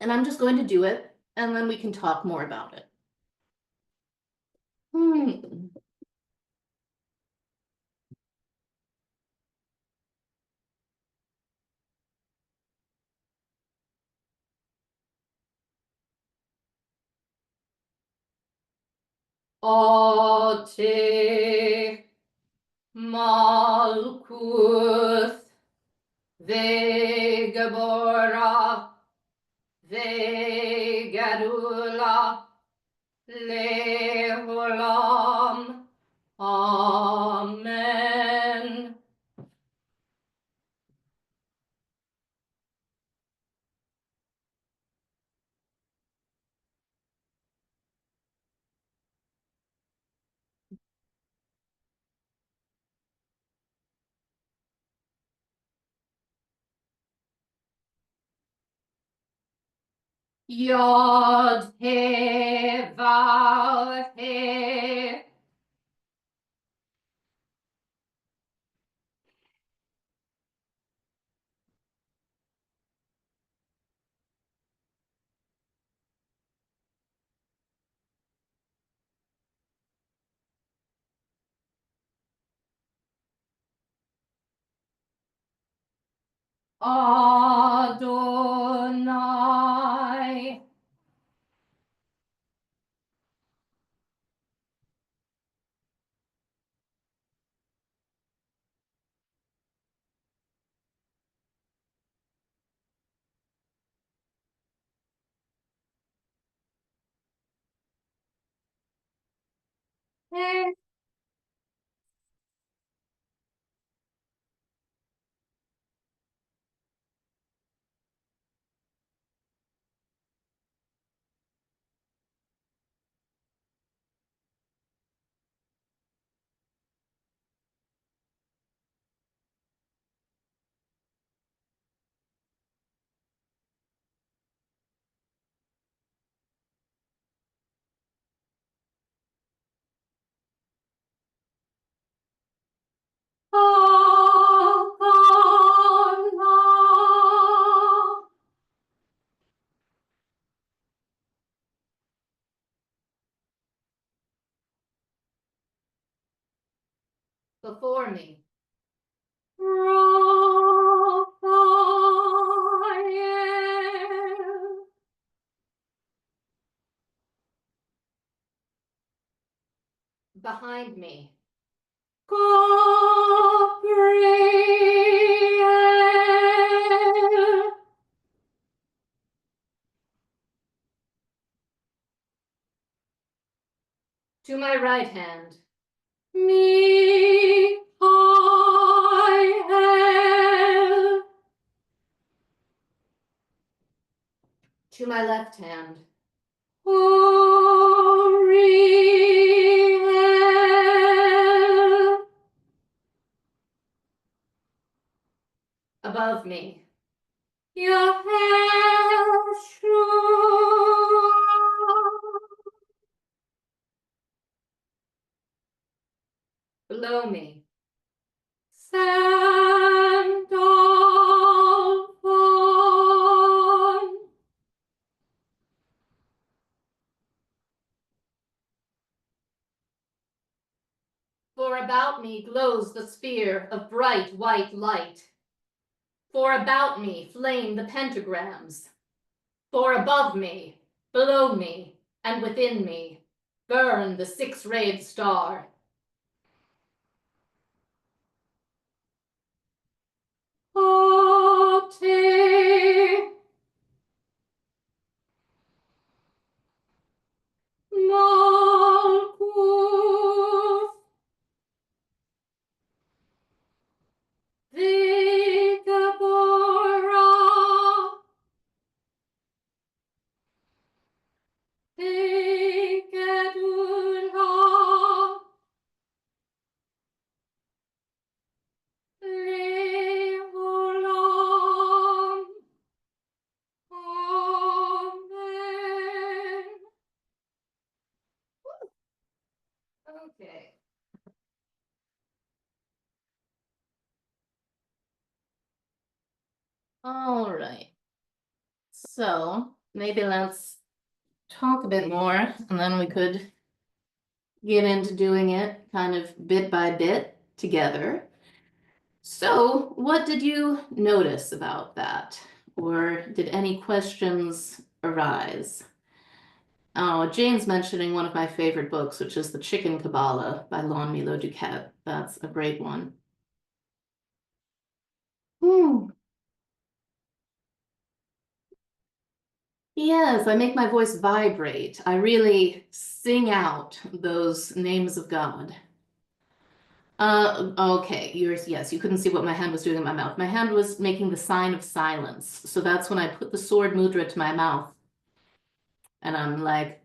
And I'm just going to do it, and then we can talk more about it. Ate Malkuth Vegabora Vegadula Leolam. Amen. Yod He Vav He. Adonai. before me, Raphael, behind me, Gabriel, to my right hand, Michael, to my left hand, Uriel, above me, Yahshua, below me, Sandalphon, for about me glows the sphere of bright white light. For about me flame the pentagrams. For above me, below me, and within me, burn the six-rayed star. Ate Malkuth Vigabora Vigadula Leolam. Amen. Okay. All right. So maybe let's talk a bit more, and then we could get into doing it kind of bit by bit together. So what did you notice about that? Or did any questions arise? Oh, Jane's mentioning one of my favorite books, which is The Chicken Kabbalah by Lon Milo Duquette. That's a great one. Hmm. Yes, I make my voice vibrate. I really sing out those names of God. Okay, yes, you couldn't see what my hand was doing in my mouth. My hand was making the sign of silence. So that's when I put the sword mudra to my mouth. And I'm like,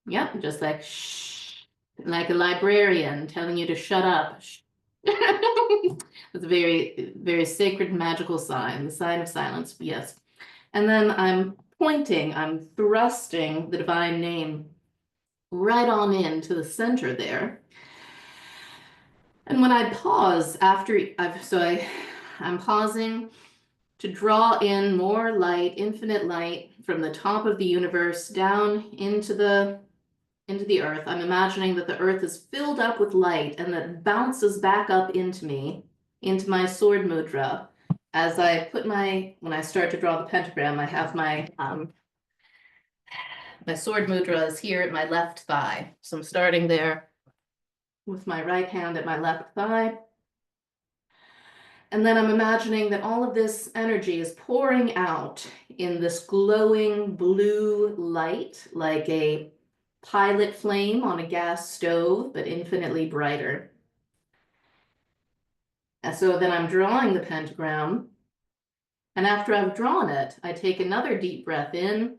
yep, just like, shh, like a librarian telling you to shut up. Shh. It's a very, very sacred, magical sign, the sign of silence, yes. And then I'm pointing, I'm thrusting the divine name right on into the center there. And when I pause after I'm pausing to draw in more light, infinite light from the top of the universe down into the earth. I'm imagining that the earth is filled up with light and that bounces back up into me, into my sword mudra. As I when I start to draw the pentagram, I have my sword mudra is here at my left thigh. So I'm starting there with my right hand at my left thigh. And then I'm imagining that all of this energy is pouring out in this glowing blue light, like a pilot flame on a gas stove, but infinitely brighter. And so then I'm drawing the pentagram. And after I've drawn it, I take another deep breath in,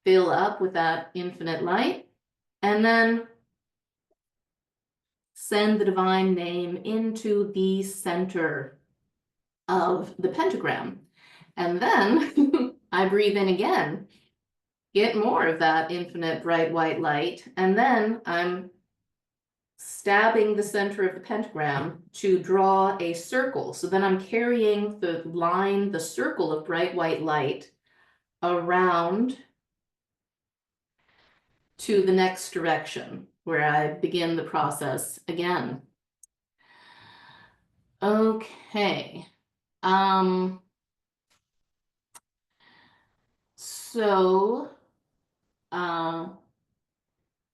fill up with that infinite light, and then send the divine name into the center of the pentagram. And then I breathe in again, get more of that infinite bright white light, and then I'm stabbing the center of the pentagram to draw a circle. So then I'm carrying the circle of bright white light around to the next direction where I begin the process again. Okay. Um, so, uh,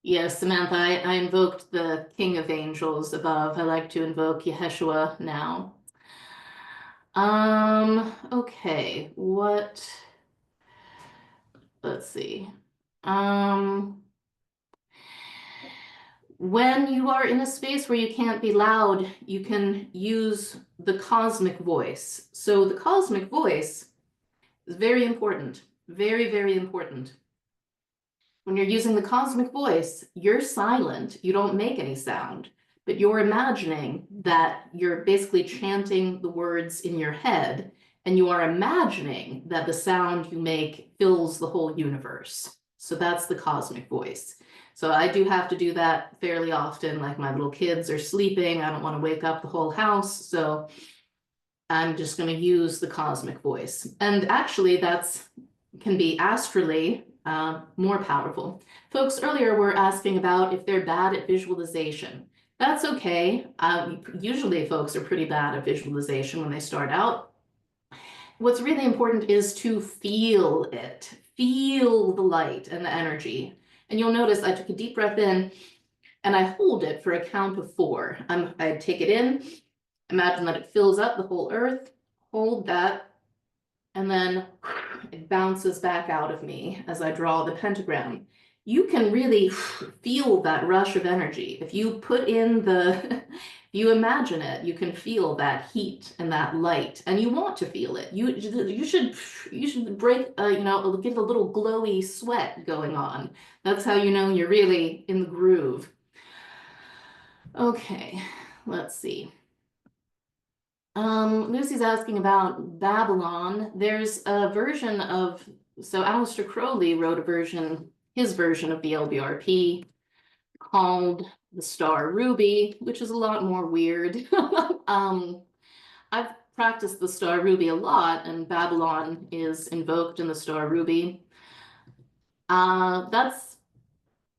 yes, Samantha, I invoked the King of Angels above. I like to invoke Yeshua now. Okay, let's see. Um, when you are in a space where you can't be loud, you can use the cosmic voice. So the cosmic voice is very important, very, very important. When you're using the cosmic voice, you're silent, you don't make any sound, but you're imagining that you're basically chanting the words in your head, and you are imagining that the sound you make fills the whole universe. So that's the cosmic voice. So I do have to do that fairly often, like my little kids are sleeping, I don't want to wake up the whole house, so I'm just going to use the cosmic voice. And actually, that's can be astrally more powerful. Folks earlier were asking about if they're bad at visualization. That's okay. Usually folks are pretty bad at visualization when they start out. What's really important is to feel it. Feel the light and the energy. And you'll notice I took a deep breath in and I hold it for a count of 4. I take it in, imagine that it fills up the whole earth, hold that, and then it bounces back out of me as I draw the pentagram. You can really feel that rush of energy. If you put in if you imagine it, you can feel that heat and that light, and you want to feel it. You should break, get a little glowy sweat going on. That's how you know you're really in the groove. Okay, let's see. Lucy's asking about Babylon. There's a version of, so Aleister Crowley wrote his version of the LBRP called The Star Ruby, which is a lot more weird. I've practiced the Star Ruby a lot, and Babylon is invoked in the Star Ruby. That's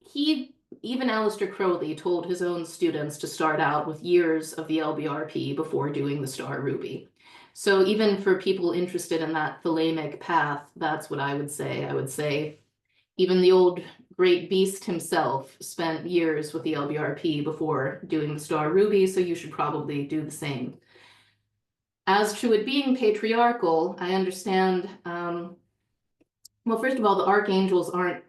he Even Aleister Crowley told his own students to start out with years of the LBRP before doing the Star Ruby. So even for people interested in that thalamic path, that's what I would say. I would say even the old great beast himself spent years with the LBRP before doing the Star Ruby, so you should probably do the same. As to it being patriarchal, I understand, well, first of all, the archangels aren't,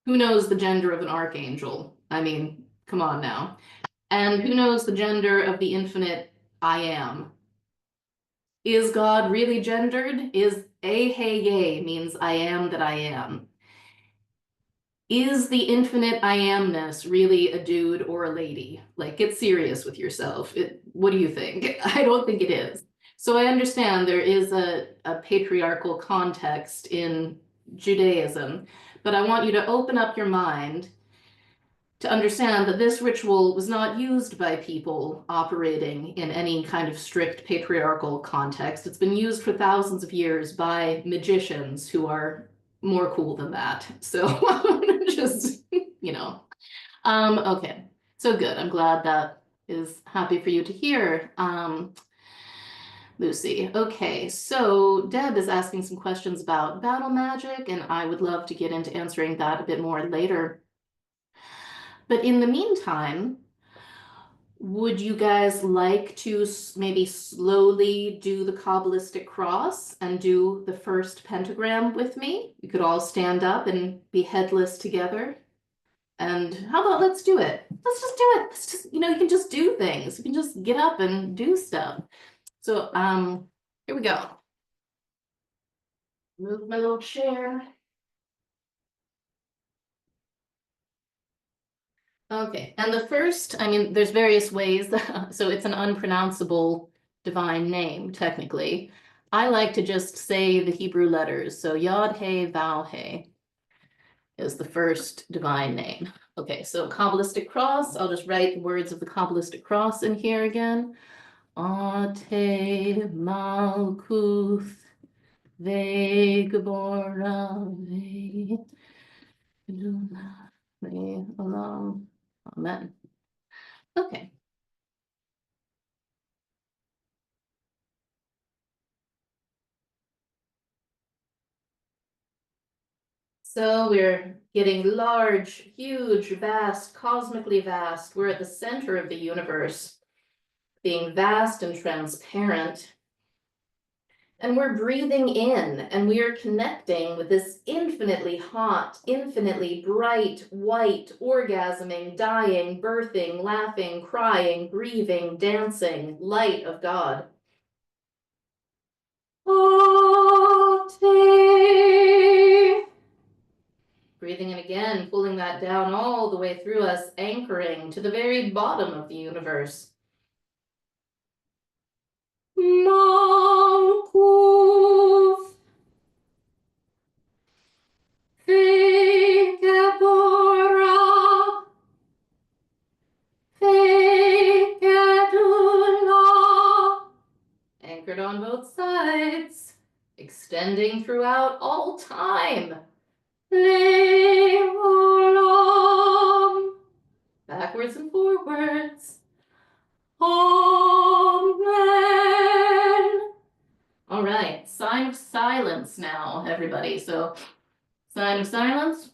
who knows the gender of an archangel? I mean, come on now. And who knows the gender of the infinite I am? Is God really gendered? Is a hey yay means I am that I am? Is the infinite I amness really a dude or a lady? Like, get serious with yourself. What do you think? I don't think it is. So I understand there is a patriarchal context in Judaism, but I want you to open up your mind to understand that this ritual was not used by people operating in any kind of strict patriarchal context. It's been used for thousands of years by magicians who are more cool than that. So just, okay. So good. I'm glad that is happy for you to hear, Lucy. Okay, so Deb is asking some questions about battle magic, and I would love to get into answering that a bit more later. But in the meantime, would you guys like to maybe slowly do the Kabbalistic cross and do the first pentagram with me? You could all stand up and be headless together. And how about let's do it? Let's just do it. Let's just, you can just do things. You can just get up and do stuff. So, here we go. Move my little chair. Okay, and the first, there's various ways, so it's an unpronounceable divine name, technically. I like to just say the Hebrew letters, so Yod He Vav He is the first divine name. Okay, so Kabbalistic cross, I'll just write the words of the Kabbalistic cross in here again. Ate Malkuth Ve Gebora Ve Ve Olam. Amen. Okay. So we're getting large, huge, vast, cosmically vast. We're at the center of the universe, being vast and transparent. And we're breathing in, and we are connecting with this infinitely hot, infinitely bright, white, orgasming, dying, birthing, laughing, crying, grieving, dancing light of God. Breathing in again, pulling that down all the way through us, anchoring to the very bottom of the universe. Malkuth, Fekebora, Fekedula. Anchored on both sides, extending throughout all time. Leolam. Backwards and forwards. Amen. All right, sign of silence now, everybody. So, sign of silence.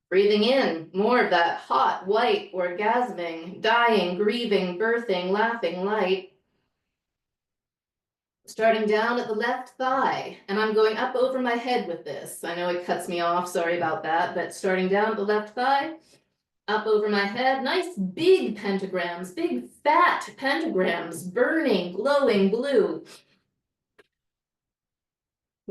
Breathing in, more of that hot, white, orgasming, dying, grieving, birthing, laughing light. Starting down at the left thigh, and I'm going up over my head with this. I know it cuts me off, sorry about that, but starting down at the left thigh, up over my head, nice big pentagrams, big fat pentagrams, burning, glowing blue.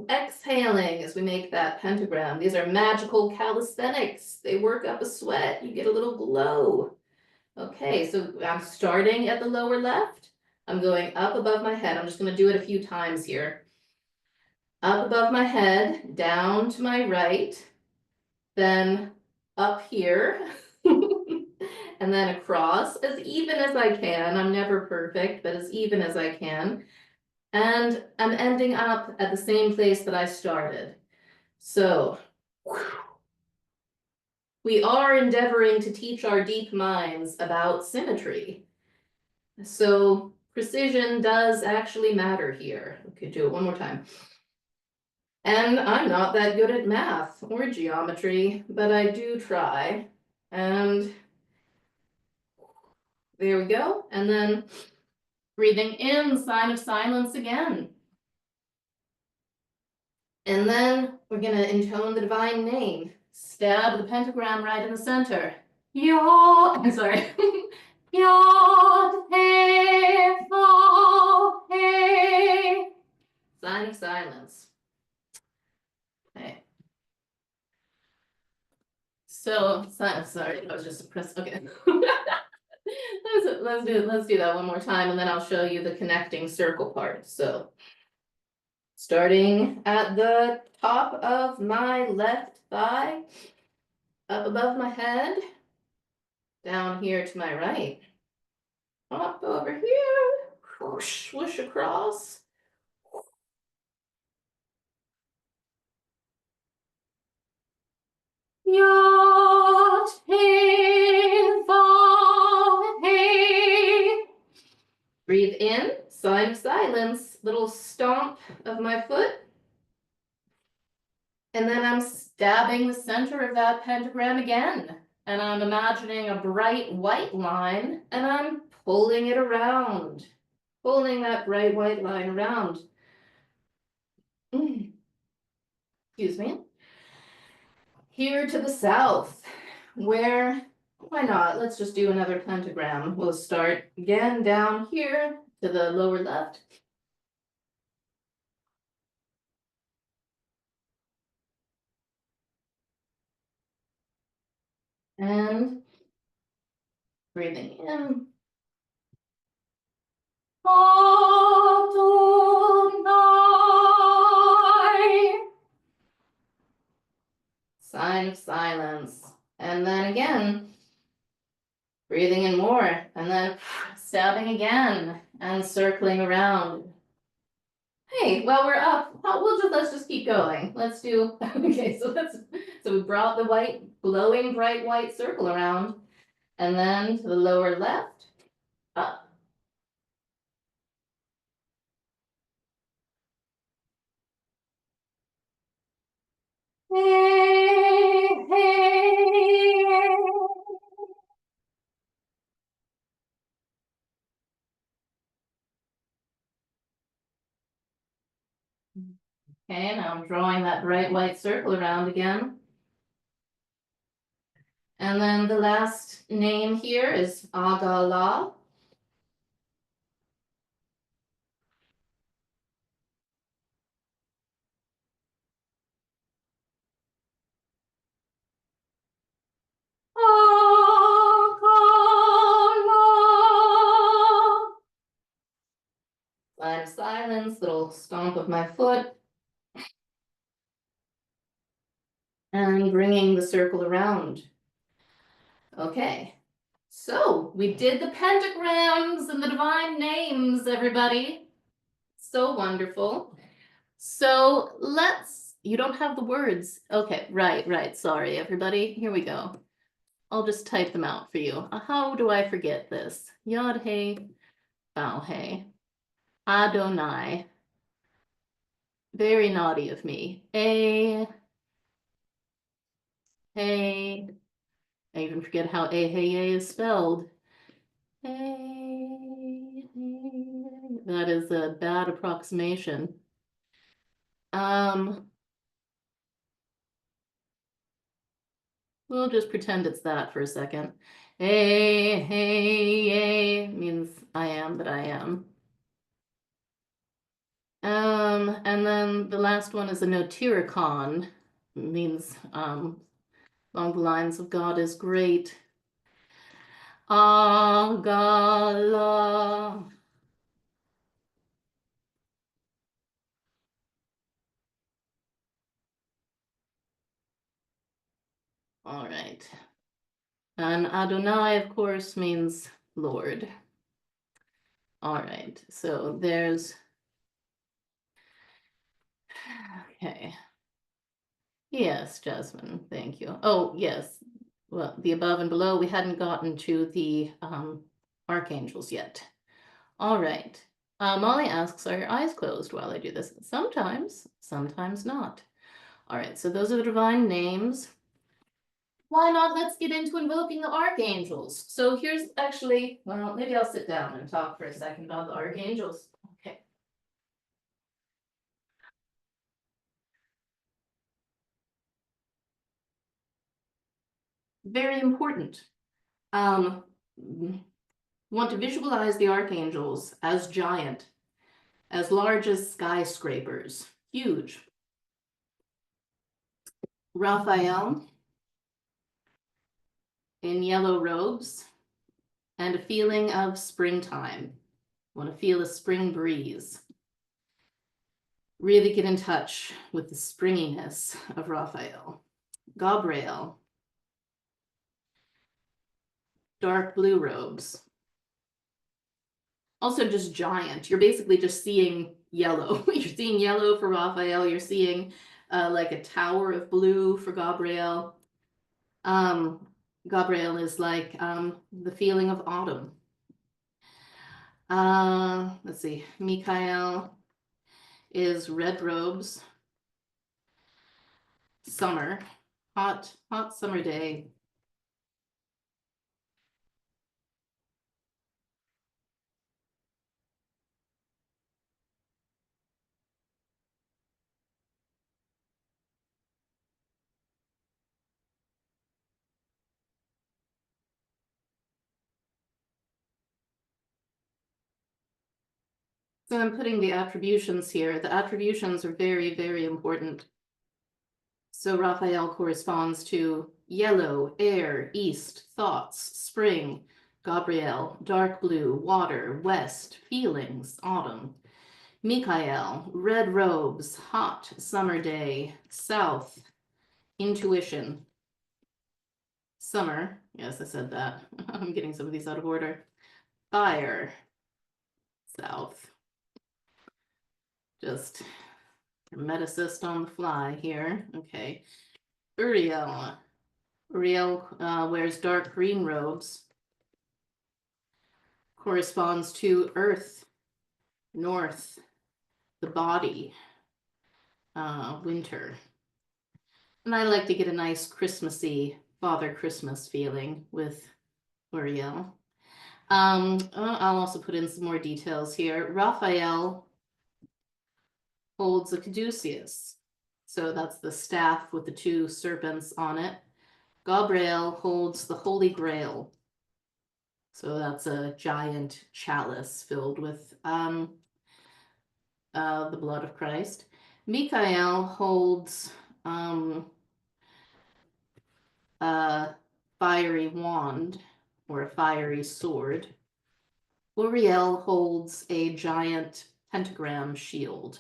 Exhaling as we make that pentagram. These are magical calisthenics. They work up a sweat, you get a little glow. Okay, so I'm starting at the lower left. I'm going up above my head. I'm just going to do it a few times here. Up above my head, down to my right, then up here, and then across as even as I can. I'm never perfect, but as even as I can. And I'm ending up at the same place that I started. So, we are endeavoring to teach our deep minds about symmetry. So, precision does actually matter here. We could do it one more time. And I'm not that good at math or geometry, but I do try. And there we go. And then breathing in, sign of silence again. And then we're going to intone the divine name. Stab the pentagram right in the center. Yod, I'm sorry. Yod, hey, fo, hey. Sign of silence. Okay. So, sorry, that was just a press. Okay. Let's do that one more time, and then I'll show you the connecting circle part. So, starting at the top of my left thigh, up above my head, down here to my right, up over here, whoosh, whoosh across. Yot, hey, fa, hey. Breathe in, sign of silence, little stomp of my foot. And then I'm stabbing the center of that pentagram again. And I'm imagining a bright white line, and I'm pulling it around. Pulling that bright white line around. Excuse me. Here to the south, where, why not? Let's just do another pentagram. We'll start again down here to the lower left. And breathing in. Adonai. Sign of silence. And then again, breathing in more, and then stabbing again and circling around. Hey, while we're up, let's just keep going. Let's do, okay, so we brought the white, glowing bright white circle around, and then to the lower left, up. Okay, now I'm drawing that bright white circle around again. And then the last name here is Agala. Sign of silence, little stomp of my foot. And bringing the circle around. Okay, so we did the pentagrams and the divine names, everybody. So wonderful. So you don't have the words. Okay, right, sorry, everybody. Here we go. I'll just type them out for you. How do I forget this? Yod He, Bow He, Adonai. Very naughty of me. Hey. I even forget how A is spelled. That is a bad approximation. We'll just pretend it's that for a second. Hey, means I am that I am. And then the last one is a notiricon, means along the lines of God is great. Agala. All right. And Adonai, of course, means Lord. All right, so there's, okay. Yes, Jasmine, thank you. Oh, yes. Well, the above and below, we hadn't gotten to the archangels yet. All right. Molly asks, are your eyes closed while I do this? Sometimes, sometimes not. All right, so those are the divine names. Why not? Let's get into invoking the archangels. So here's actually, well, maybe I'll sit down and talk for a second about the archangels. Okay. Very important. Want to visualize the archangels as giant, as large as skyscrapers, huge. Raphael in yellow robes and a feeling of springtime. Want to feel a spring breeze. Really get in touch with the springiness of Raphael. Gabriel, dark blue robes. Also just giant. You're basically just seeing yellow. You're seeing yellow for Raphael. You're seeing like a tower of blue for Gabriel. Gabriel is like the feeling of autumn. Let's see. Michael is red robes. Summer. Hot summer day. So I'm putting the attributions here. The attributions are very, very important. So Raphael corresponds to yellow, air, east, thoughts, spring. Gabriel, dark blue, water, west, feelings, autumn. Michael, red robes, hot summer day, south, intuition. Summer, yes, I said that. I'm getting some of these out of order. Fire, south. Just medicist on the fly here. Okay. Uriel. Uriel wears dark green robes. Corresponds to earth, north, the body, winter. And I like to get a nice Christmassy Father Christmas feeling with Uriel. I'll also put in some more details here. Raphael holds a caduceus. So that's the staff with the two serpents on it. Gabriel holds the Holy Grail. So that's a giant chalice filled with the blood of Christ. Michael holds a fiery wand or a fiery sword. Uriel holds a giant pentagram shield.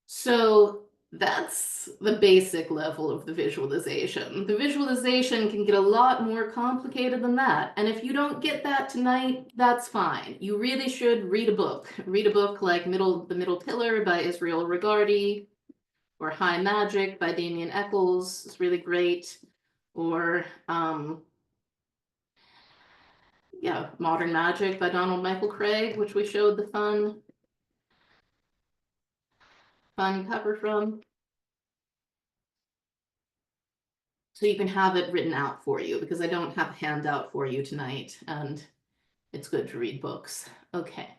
So that's the basic level of the visualization. The visualization can get a lot more complicated than that. And if you don't get that tonight, that's fine. You really should read a book. Read a book like The Middle Pillar by Israel Regardie, or High Magic by Damien Eccles. It's really great. Or yeah, Modern Magic by Donald Michael Craig, which we showed the fun cover from. So you can have it written out for you, because I don't have a handout for you tonight, and it's good to read books. Okay.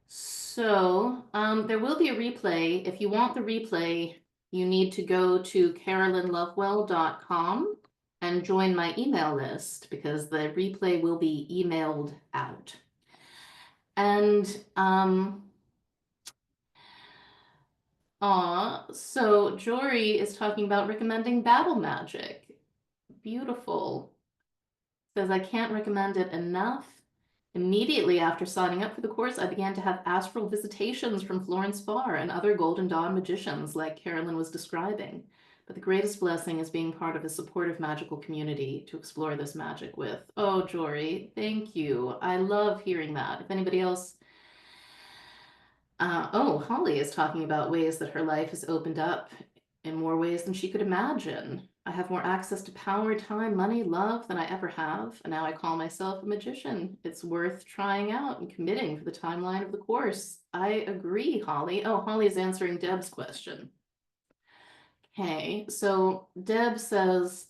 So there will be a replay. If you want the replay, you need to go to carolynlovewell.com and join my email list, because the replay will be emailed out. And so Jory is talking about recommending battle magic. Beautiful. Says, I can't recommend it enough. Immediately after signing up for the course, I began to have astral visitations from Florence Farr and other Golden Dawn magicians like Carolyn was describing. But the greatest blessing is being part of a supportive magical community to explore this magic with. Oh, Jory, thank you. I love hearing that. If anybody else... Holly is talking about ways that her life has opened up in more ways than she could imagine. I have more access to power, time, money, love than I ever have, and now I call myself a magician. It's worth trying out and committing for the timeline of the course. I agree, Holly. Oh, Holly is answering Deb's question. Okay, so Deb says,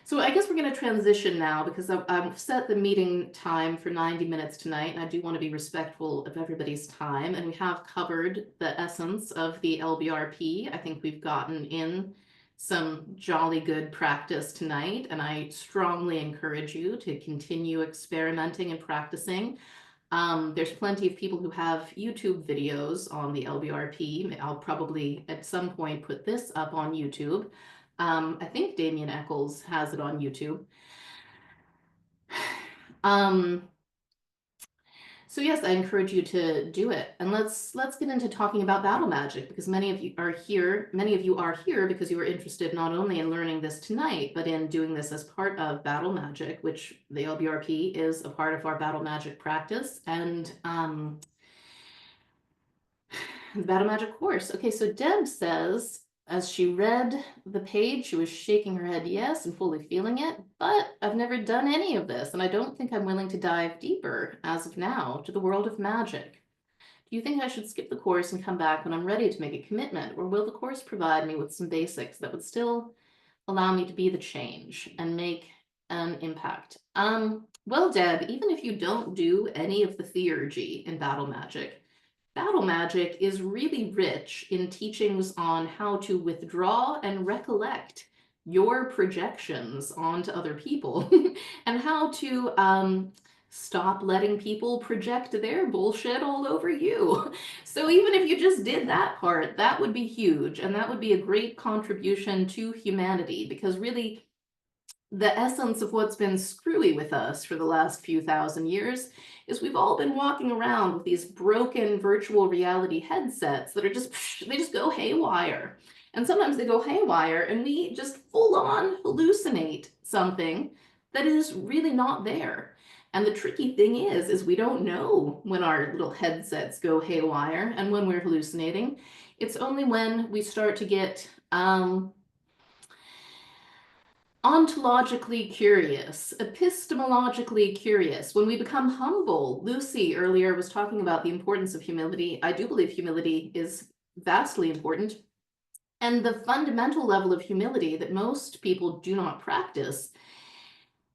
so I guess we're going to transition now, because I've set the meeting time for 90 minutes tonight, and I do want to be respectful of everybody's time. And we have covered the essence of the LBRP. I think we've gotten in some jolly good practice tonight, and I strongly encourage you to continue experimenting and practicing. There's plenty of people who have YouTube videos on the LBRP. I'll probably at some point put this up on YouTube. I think Damien Eccles has it on YouTube. So yes, I encourage you to do it. And let's get into talking about battle magic, because many of you are here because you are interested not only in learning this tonight, but in doing this as part of battle magic, which the LBRP is a part of our battle magic practice. And the battle magic course. Okay, so Deb says, as she read the page, she was shaking her head yes and fully feeling it, but I've never done any of this, and I don't think I'm willing to dive deeper, as of now, to the world of magic. Do you think I should skip the course and come back when I'm ready to make a commitment, or will the course provide me with some basics that would still allow me to be the change and make an impact? Well, Deb, even if you don't do any of the theurgy in battle magic is really rich in teachings on how to withdraw and recollect your projections onto other people and how to stop letting people project their bullshit all over you. So even if you just did that part, that would be huge, and that would be a great contribution to humanity, because really the essence of what's been screwy with us for the last few thousand years is we've all been walking around with these broken virtual reality headsets that are they just go haywire. And sometimes they go haywire and we just full on hallucinate something that is really not there. And the tricky thing is we don't know when our little headsets go haywire and when we're hallucinating. It's only when we start to get ontologically curious, epistemologically curious, when we become humble. Lucy earlier was talking about the importance of humility. I do believe humility is vastly important. And the fundamental level of humility that most people do not practice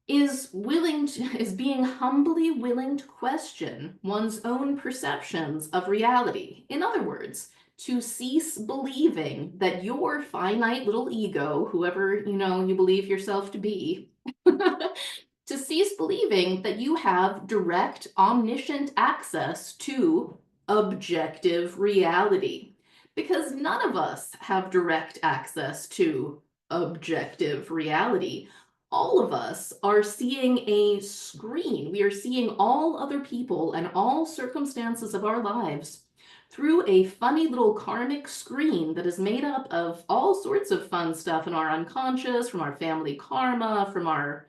is being humbly willing to question one's own perceptions of reality. In other words, to cease believing that your finite little ego, whoever you believe yourself to be, to cease believing that you have direct, omniscient access to objective reality. Because none of us have direct access to objective reality. All of us are seeing a screen. We are seeing all other people and all circumstances of our lives through a funny little karmic screen that is made up of all sorts of fun stuff in our unconscious, from our family karma, from our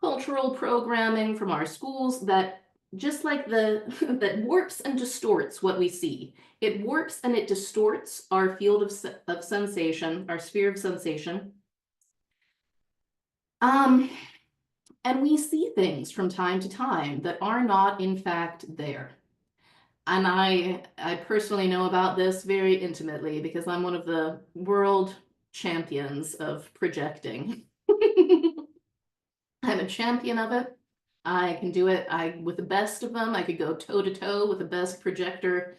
cultural programming, from our schools, that just like that warps and distorts what we see. It warps and it distorts our field of sensation, our sphere of sensation. And we see things from time to time that are not in fact there. And I personally know about this very intimately because I'm one of the world champions of projecting. I'm a champion of it. I can do it. With the best of them, I could go toe to toe with the best projectors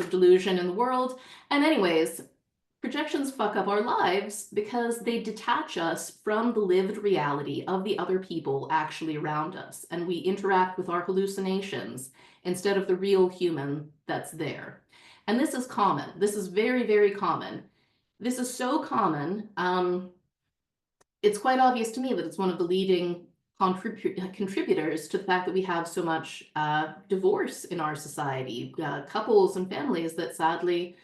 of delusion in the world. And anyways, projections fuck up our lives because they detach us from the lived reality of the other people actually around us, and we interact with our hallucinations instead of the real human that's there. And this is common. This is very, very common. This is so common. It's quite obvious to me that it's one of the leading contributors to the fact that we have so much divorce in our society, couples and families that sadly,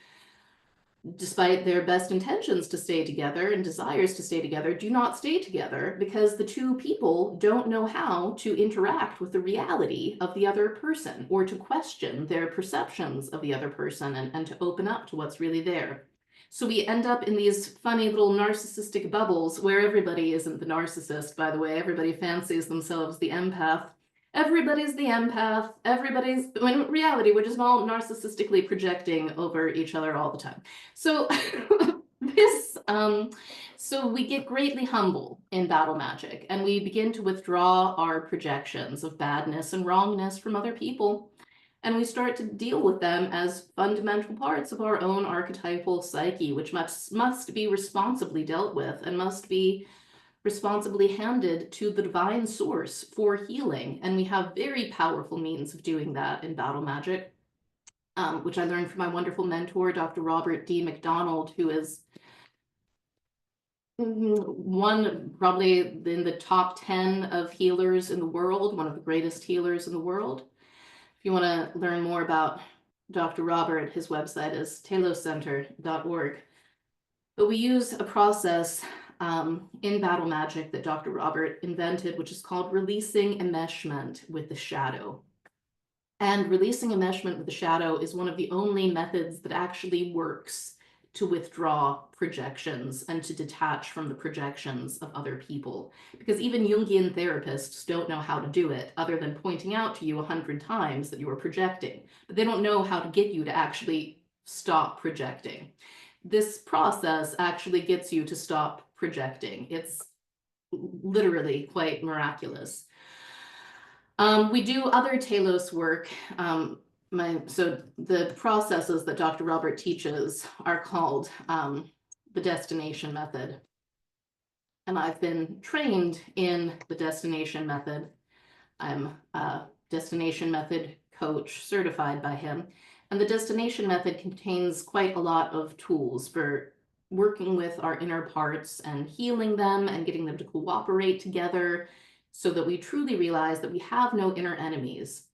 despite their best intentions to stay together and desires to stay together, do not stay together because the two people don't know how to interact with the reality of the other person, or to question their perceptions of the other person, and to open up to what's really there. So we end up in these funny little narcissistic bubbles where everybody isn't the narcissist, by the way. Everybody fancies themselves the empath. Everybody's the empath. In reality, we're just all narcissistically projecting over each other all the time. So so we get greatly humble in battle magic, and we begin to withdraw our projections of badness and wrongness from other people. And we start to deal with them as fundamental parts of our own archetypal psyche, which must be responsibly dealt with and must be responsibly handed to the divine source for healing. And we have very powerful means of doing that in battle magic, which I learned from my wonderful mentor, Dr. Robert D. McDonald, who is one probably in the top 10 of healers in the world, one of the greatest healers in the world. If you want to learn more about Dr. Robert, his website is taloscenter.org. But we use a process in battle magic that Dr. Robert invented, which is called releasing enmeshment with the shadow. And releasing enmeshment with the shadow is one of the only methods that actually works to withdraw projections and to detach from the projections of other people. Because even Jungian therapists don't know how to do it, other than pointing out to you 100 times that you are projecting. But they don't know how to get you to actually stop projecting. This process actually gets you to stop projecting. It's literally quite miraculous. We do other telos work. So the processes that Dr. Robert teaches are called the destination method. And I've been trained in the destination method. I'm a destination method coach certified by him. And the destination method contains quite a lot of tools for working with our inner parts and healing them and getting them to cooperate together so that we truly realize that we have no inner enemies.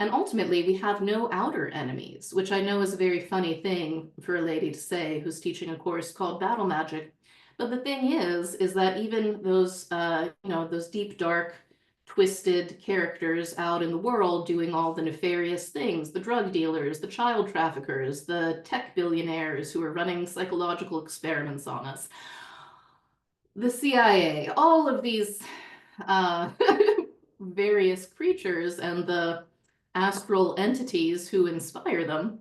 And ultimately, we have no outer enemies, which I know is a very funny thing for a lady to say who's teaching a course called Battle Magic. But the thing is that even those, those deep, dark, twisted characters out in the world doing all the nefarious things, the drug dealers, the child traffickers, the tech billionaires who are running psychological experiments on us, the CIA, all of these various creatures and the astral entities who inspire them,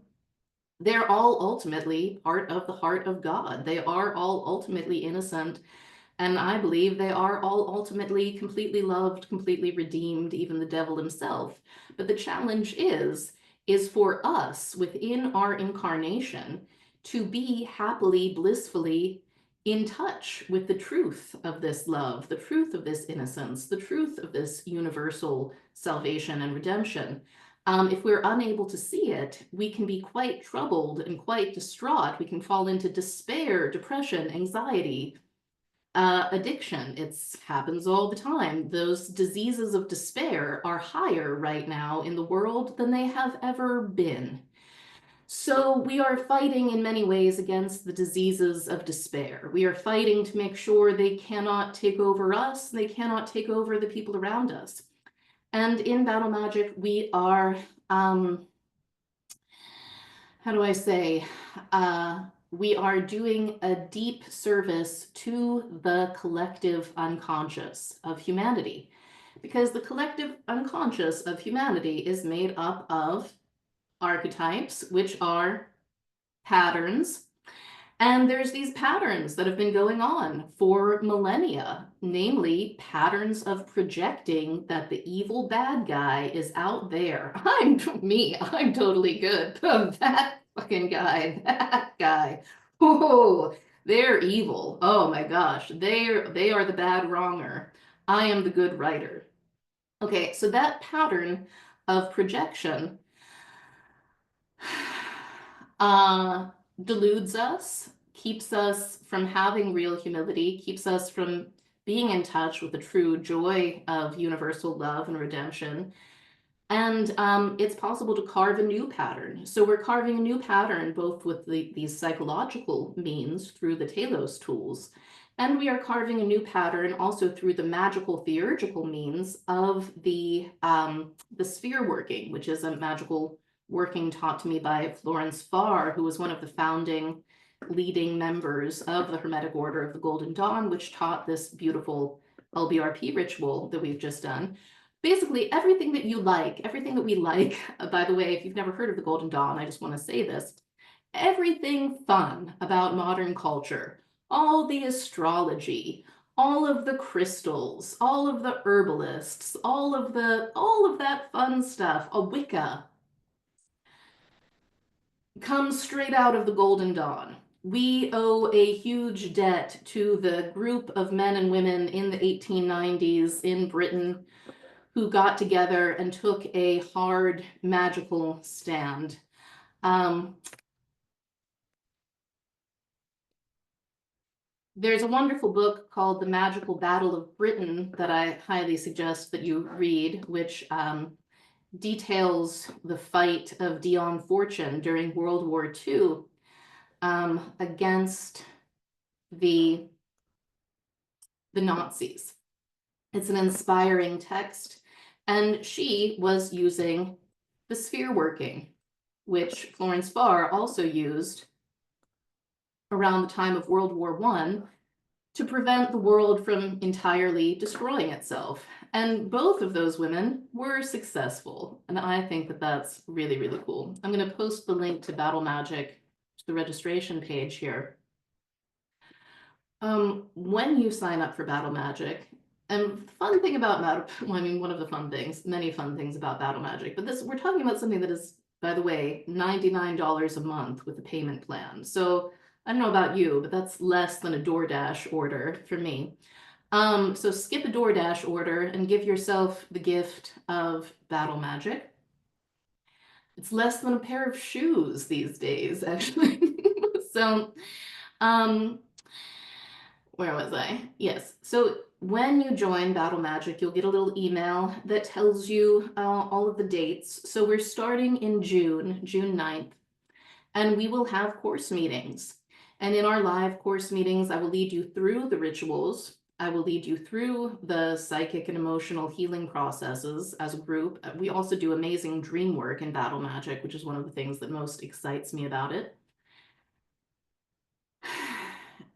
they're all ultimately part of the heart of God. They are all ultimately innocent And I believe they are all ultimately completely loved, completely redeemed, even the devil himself. But the challenge is for us within our incarnation to be happily, blissfully in touch with the truth of this love, the truth of this innocence, the truth of this universal salvation and redemption. If we're unable to see it, we can be quite troubled and quite distraught. We can fall into despair, depression, anxiety, addiction. It happens all the time. Those diseases of despair are higher right now in the world than they have ever been. So we are fighting in many ways against the diseases of despair. We are fighting to make sure they cannot take over us, they cannot take over the people around us. And in Battle Magic, we are, how do I say, we are doing a deep service to the collective unconscious of humanity, because the collective unconscious of humanity is made up of archetypes, which are patterns. And there's these patterns that have been going on for millennia, namely patterns of projecting that the evil bad guy is out there. I'm totally good. That fucking guy, that guy. Oh, they're evil. Oh my gosh, they are the bad wronger. I am the good writer. Okay, so that pattern of projection uh, deludes us, keeps us from having real humility, keeps us from being in touch with the true joy of universal love and redemption. And it's possible to carve a new pattern. So we're carving a new pattern both with these psychological means through the Talos tools, and we are carving a new pattern also through the magical theurgical means of the sphere working, which is a magical working taught to me by Florence Farr, who was one of the founding leading members of the Hermetic Order of the Golden Dawn, which taught this beautiful LBRP ritual that we've just done. Basically, everything that you like, everything that we like, by the way, if you've never heard of the Golden Dawn, I just want to say this, everything fun about modern culture, all the astrology, all of the crystals, all of the herbalists, all of that fun stuff, a Wicca, comes straight out of the Golden Dawn. We owe a huge debt to the group of men and women in the 1890s in Britain who got together and took a hard magical stand. There's a wonderful book called The Magical Battle of Britain that I highly suggest that you read, which details the fight of Dion Fortune during World War II against the Nazis. It's an inspiring text, and she was using the sphere working, which Florence Farr also used around the time of World War I to prevent the world from entirely destroying itself. And both of those women were successful, and I think that that's really, really cool. I'm going to post the link to Battle Magic to the registration page here. When you sign up for Battle Magic, and the fun thing about well, I mean, one of the fun things, many fun things about Battle Magic, but we're talking about something that is, by the way, $99 a month with a payment plan. So I don't know about you, but that's less than a DoorDash order for me. So skip a DoorDash order and give yourself the gift of Battle Magic. It's less than a pair of shoes these days, actually. So, where was I? Yes. So when you join Battle Magic, you'll get a little email that tells you all of the dates. So we're starting in June 9th, and we will have course meetings. And in our live course meetings, I will lead you through the rituals. I will lead you through the psychic and emotional healing processes as a group. We also do amazing dream work in Battle Magic, which is one of the things that most excites me about it.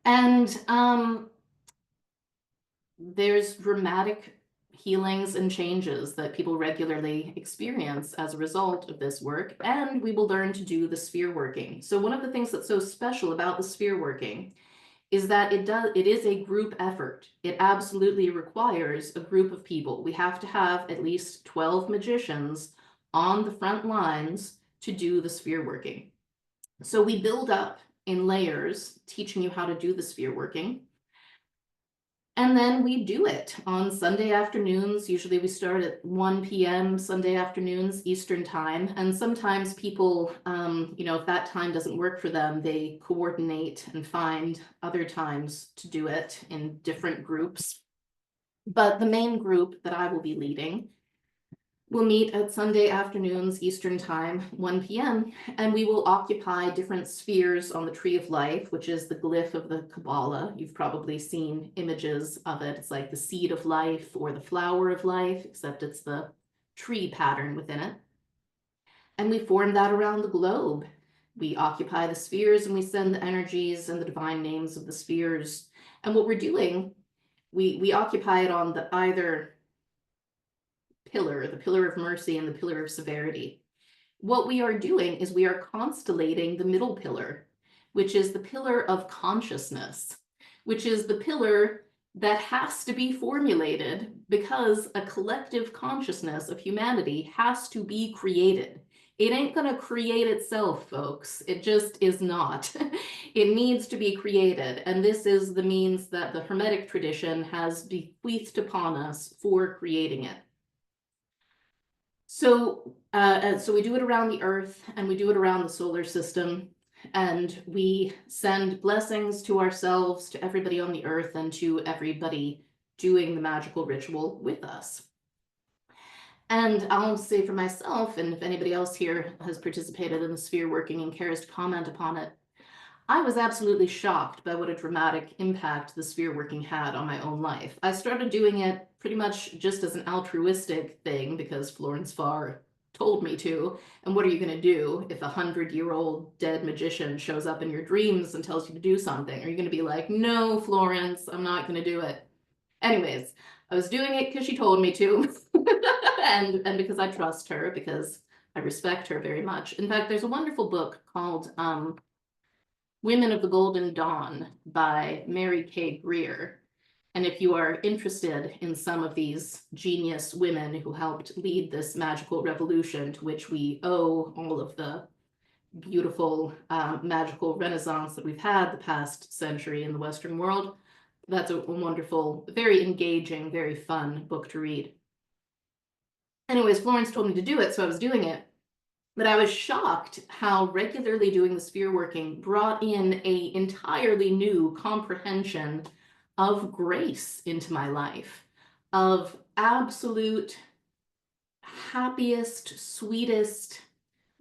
And there's dramatic healings and changes that people regularly experience as a result of this work, and we will learn to do the sphere working. So one of the things that's so special about the sphere working is that it is a group effort. It absolutely requires a group of people. We have to have at least 12 magicians on the front lines to do the sphere working. So we build up in layers, teaching you how to do the sphere working. And then we do it on Sunday afternoons. Usually we start at 1 p.m. Sunday afternoons, Eastern time. And sometimes people, if that time doesn't work for them, they coordinate and find other times to do it in different groups. But the main group that I will be leading will meet at Sunday afternoons, Eastern time, 1 p.m., and we will occupy different spheres on the Tree of Life, which is the glyph of the Kabbalah. You've probably seen images of it. It's like the seed of life or the flower of life, except it's the tree pattern within it. And we form that around the globe. We occupy the spheres and we send the energies and the divine names of the spheres. And what we're doing, we occupy it on the either pillar, the pillar of mercy and the pillar of severity. What we are doing is we are constellating the middle pillar, which is the pillar of consciousness, which is the pillar that has to be formulated because a collective consciousness of humanity has to be created. It ain't going to create itself, folks. It just is not. It needs to be created. And this is the means that the Hermetic tradition has bequeathed upon us for creating it. So we do it around the Earth and we do it around the solar system, and we send blessings to ourselves, to everybody on the Earth, and to everybody doing the magical ritual with us. And I'll say for myself, and if anybody else here has participated in the sphere working and cares to comment upon it, I was absolutely shocked by what a dramatic impact the sphere working had on my own life. I started doing it pretty much just as an altruistic thing because Florence Farr told me to. And what are you going to do if a 100-year-old dead magician shows up in your dreams and tells you to do something? Are you going to be like, no, Florence, I'm not going to do it? Anyways, I was doing it because she told me to. and because I trust her, because I respect her very much. In fact, there's a wonderful book called Women of the Golden Dawn by Mary K. Greer. And if you are interested in some of these genius women who helped lead this magical revolution to which we owe all of the beautiful magical renaissance that we've had the past century in the Western world, that's a wonderful, very engaging, very fun book to read. Anyways, Florence told me to do it, so I was doing it. But I was shocked how regularly doing the sphere working brought in an entirely new comprehension of grace into my life, of absolute happiest, sweetest,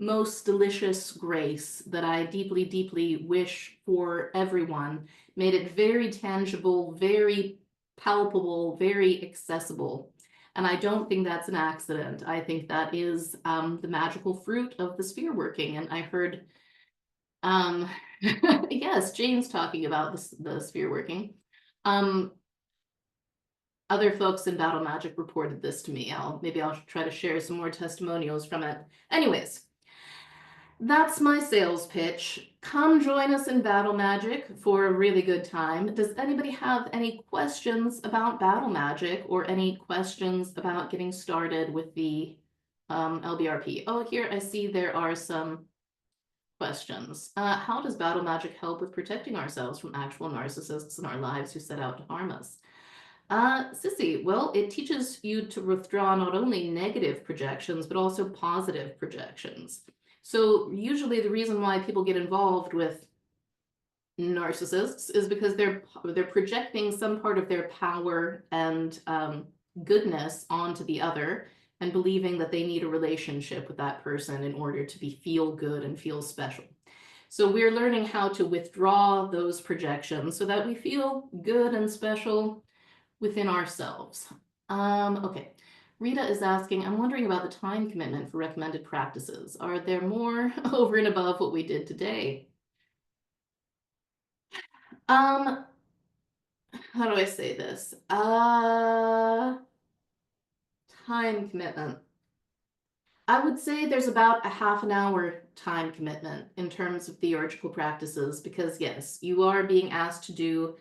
most delicious grace that I deeply, deeply wish for everyone. Made it very tangible, very palpable, very accessible. And I don't think that's an accident. I think that is the magical fruit of the sphere working. And I heard, yes, Jane's talking about the sphere working. Other folks in Battle Magic reported this to me. Maybe I'll try to share some more testimonials from it. Anyways, that's my sales pitch. Come join us in Battle Magic for a really good time. Does anybody have any questions about Battle Magic or any questions about getting started with the LBRP? Oh, here I see there are some questions. How does Battle Magic help with protecting ourselves from actual narcissists in our lives who set out to harm us? Sissy, well, it teaches you to withdraw not only negative projections, but also positive projections. So usually the reason why people get involved with narcissists is because they're projecting some part of their power and goodness onto the other and believing that they need a relationship with that person in order to feel good and feel special. So we're learning how to withdraw those projections so that we feel good and special within ourselves. Okay. Rita is asking, I'm wondering about the time commitment for recommended practices. Are there more over and above what we did today? How do I say this? Time commitment. I would say there's about a half an hour time commitment in terms of theurgical practices because, yes, you are being asked to do.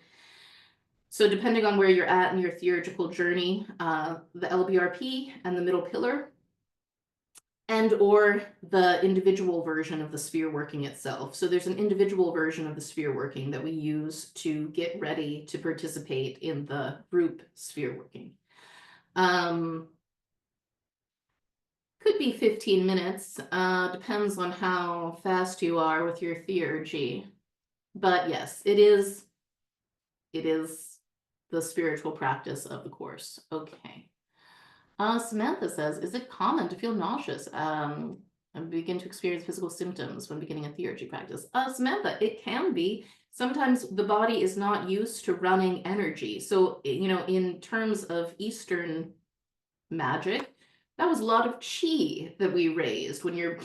So, depending on where you're at in your theurgical journey, the LBRP and the middle pillar, and or the individual version of the sphere working itself. So there's an individual version of the sphere working that we use to get ready to participate in the group sphere working. Could be 15 minutes, depends on how fast you are with your theurgy. But yes, it is the spiritual practice of the course. Okay. Samantha says, is it common to feel nauseous and begin to experience physical symptoms when beginning a theurgy practice? Samantha, it can be. Sometimes the body is not used to running energy. So, in terms of Eastern magic, that was a lot of chi that we raised when you're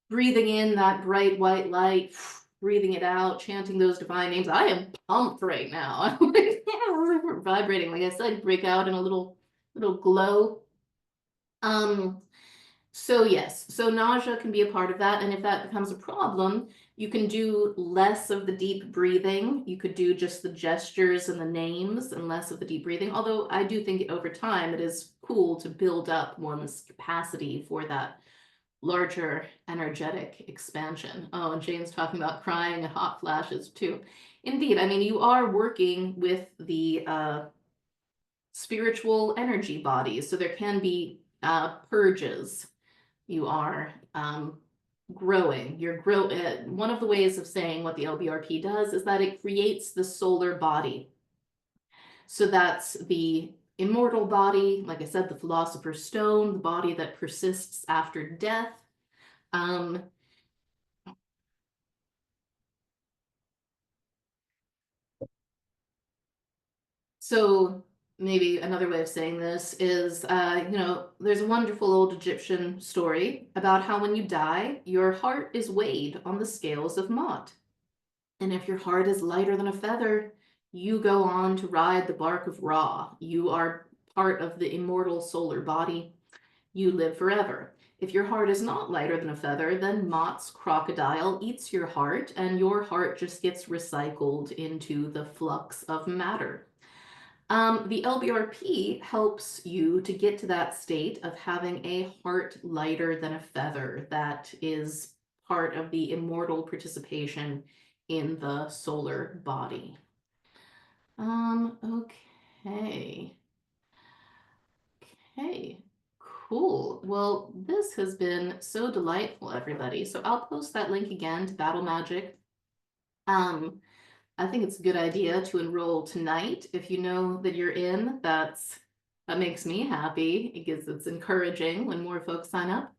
breathing in that bright white light, breathing it out, chanting those divine names. I am pumped right now. I'm like, vibrating. Like I said, break out in a little glow. So yes, so nausea can be a part of that. And if that becomes a problem, you can do less of the deep breathing. You could do just the gestures and the names and less of the deep breathing. Although I do think over time it is cool to build up one's capacity for that larger energetic expansion. Oh, and Jane's talking about crying and hot flashes too. Indeed, I mean, you are working with the spiritual energy bodies, so there can be purges. You are growing. One of the ways of saying what the LBRP does is that it creates the solar body. So that's the immortal body, like I said, the philosopher's stone, the body that persists after death. Um, so maybe another way of saying this is, there's a wonderful old Egyptian story about how when you die, your heart is weighed on the scales of Mot. And if your heart is lighter than a feather, you go on to ride the bark of Ra. You are part of the immortal solar body. You live forever. If your heart is not lighter than a feather, then Mot's crocodile eats your heart, and your heart just gets recycled into the flux of matter. The LBRP helps you to get to that state of having a heart lighter than a feather that is part of the immortal participation in the solar body. Okay. Okay, cool. Well, this has been so delightful, everybody. So I'll post that link again to Battle Magic. I think it's a good idea to enroll tonight. If you know that you're in, that makes me happy because it's encouraging when more folks sign up.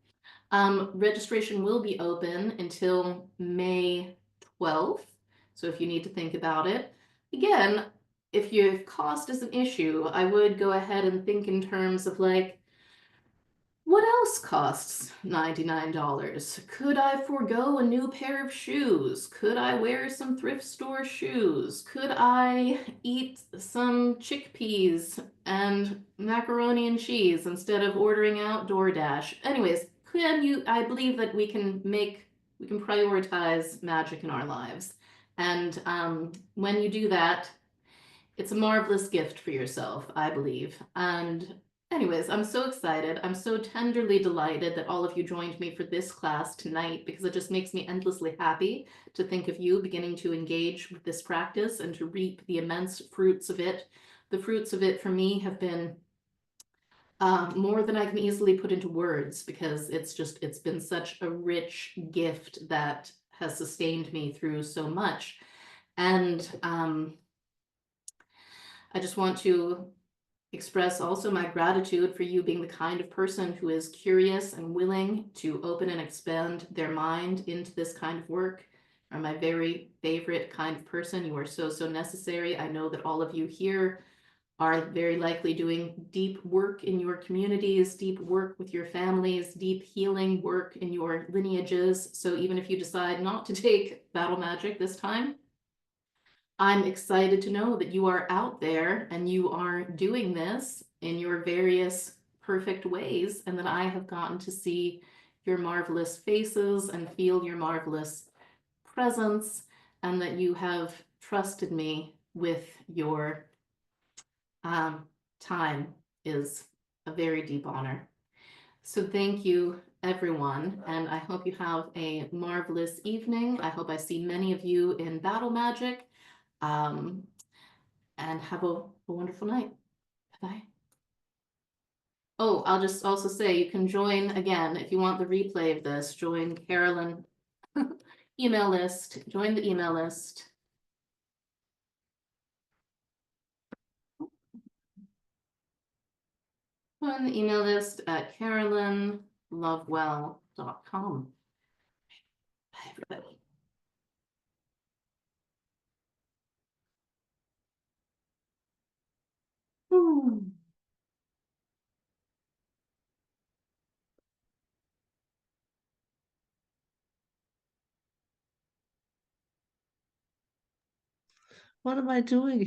Registration will be open until May 12th. So if you need to think about it, again, if cost is an issue, I would go ahead and think in terms of like, what else costs $99? Could I forego a new pair of shoes? Could I wear some thrift store shoes? Could I eat some chickpeas and macaroni and cheese instead of ordering out DoorDash? Anyways, I believe that we can prioritize magic in our lives. And when you do that, it's a marvelous gift for yourself, I believe. And anyways, I'm so excited. I'm so tenderly delighted that all of you joined me for this class tonight because it just makes me endlessly happy to think of you beginning to engage with this practice and to reap the immense fruits of it. The fruits of it for me have been more than I can easily put into words because it's been such a rich gift that has sustained me through so much. And I just want to express also my gratitude for you being the kind of person who is curious and willing to open and expand their mind into this kind of work. Are my very favorite kind of person. You are so, so necessary. I know that all of you here are very likely doing deep work in your communities, deep work with your families, deep healing work in your lineages. So even if you decide not to take battle magic this time, I'm excited to know that you are out there and you are doing this in your various perfect ways, and that I have gotten to see your marvelous faces and feel your marvelous presence, and that you have trusted me with your time is a very deep honor. So thank you, everyone, and I hope you have a marvelous evening. I hope I see many of you in Battle Magic, and have a wonderful night. Bye. Oh, I'll just also say you can join again if you want the replay of this. Join Carolyn email list. Join the email list. Join the email list at carolynlovewell.com. Bye, everybody. What am I doing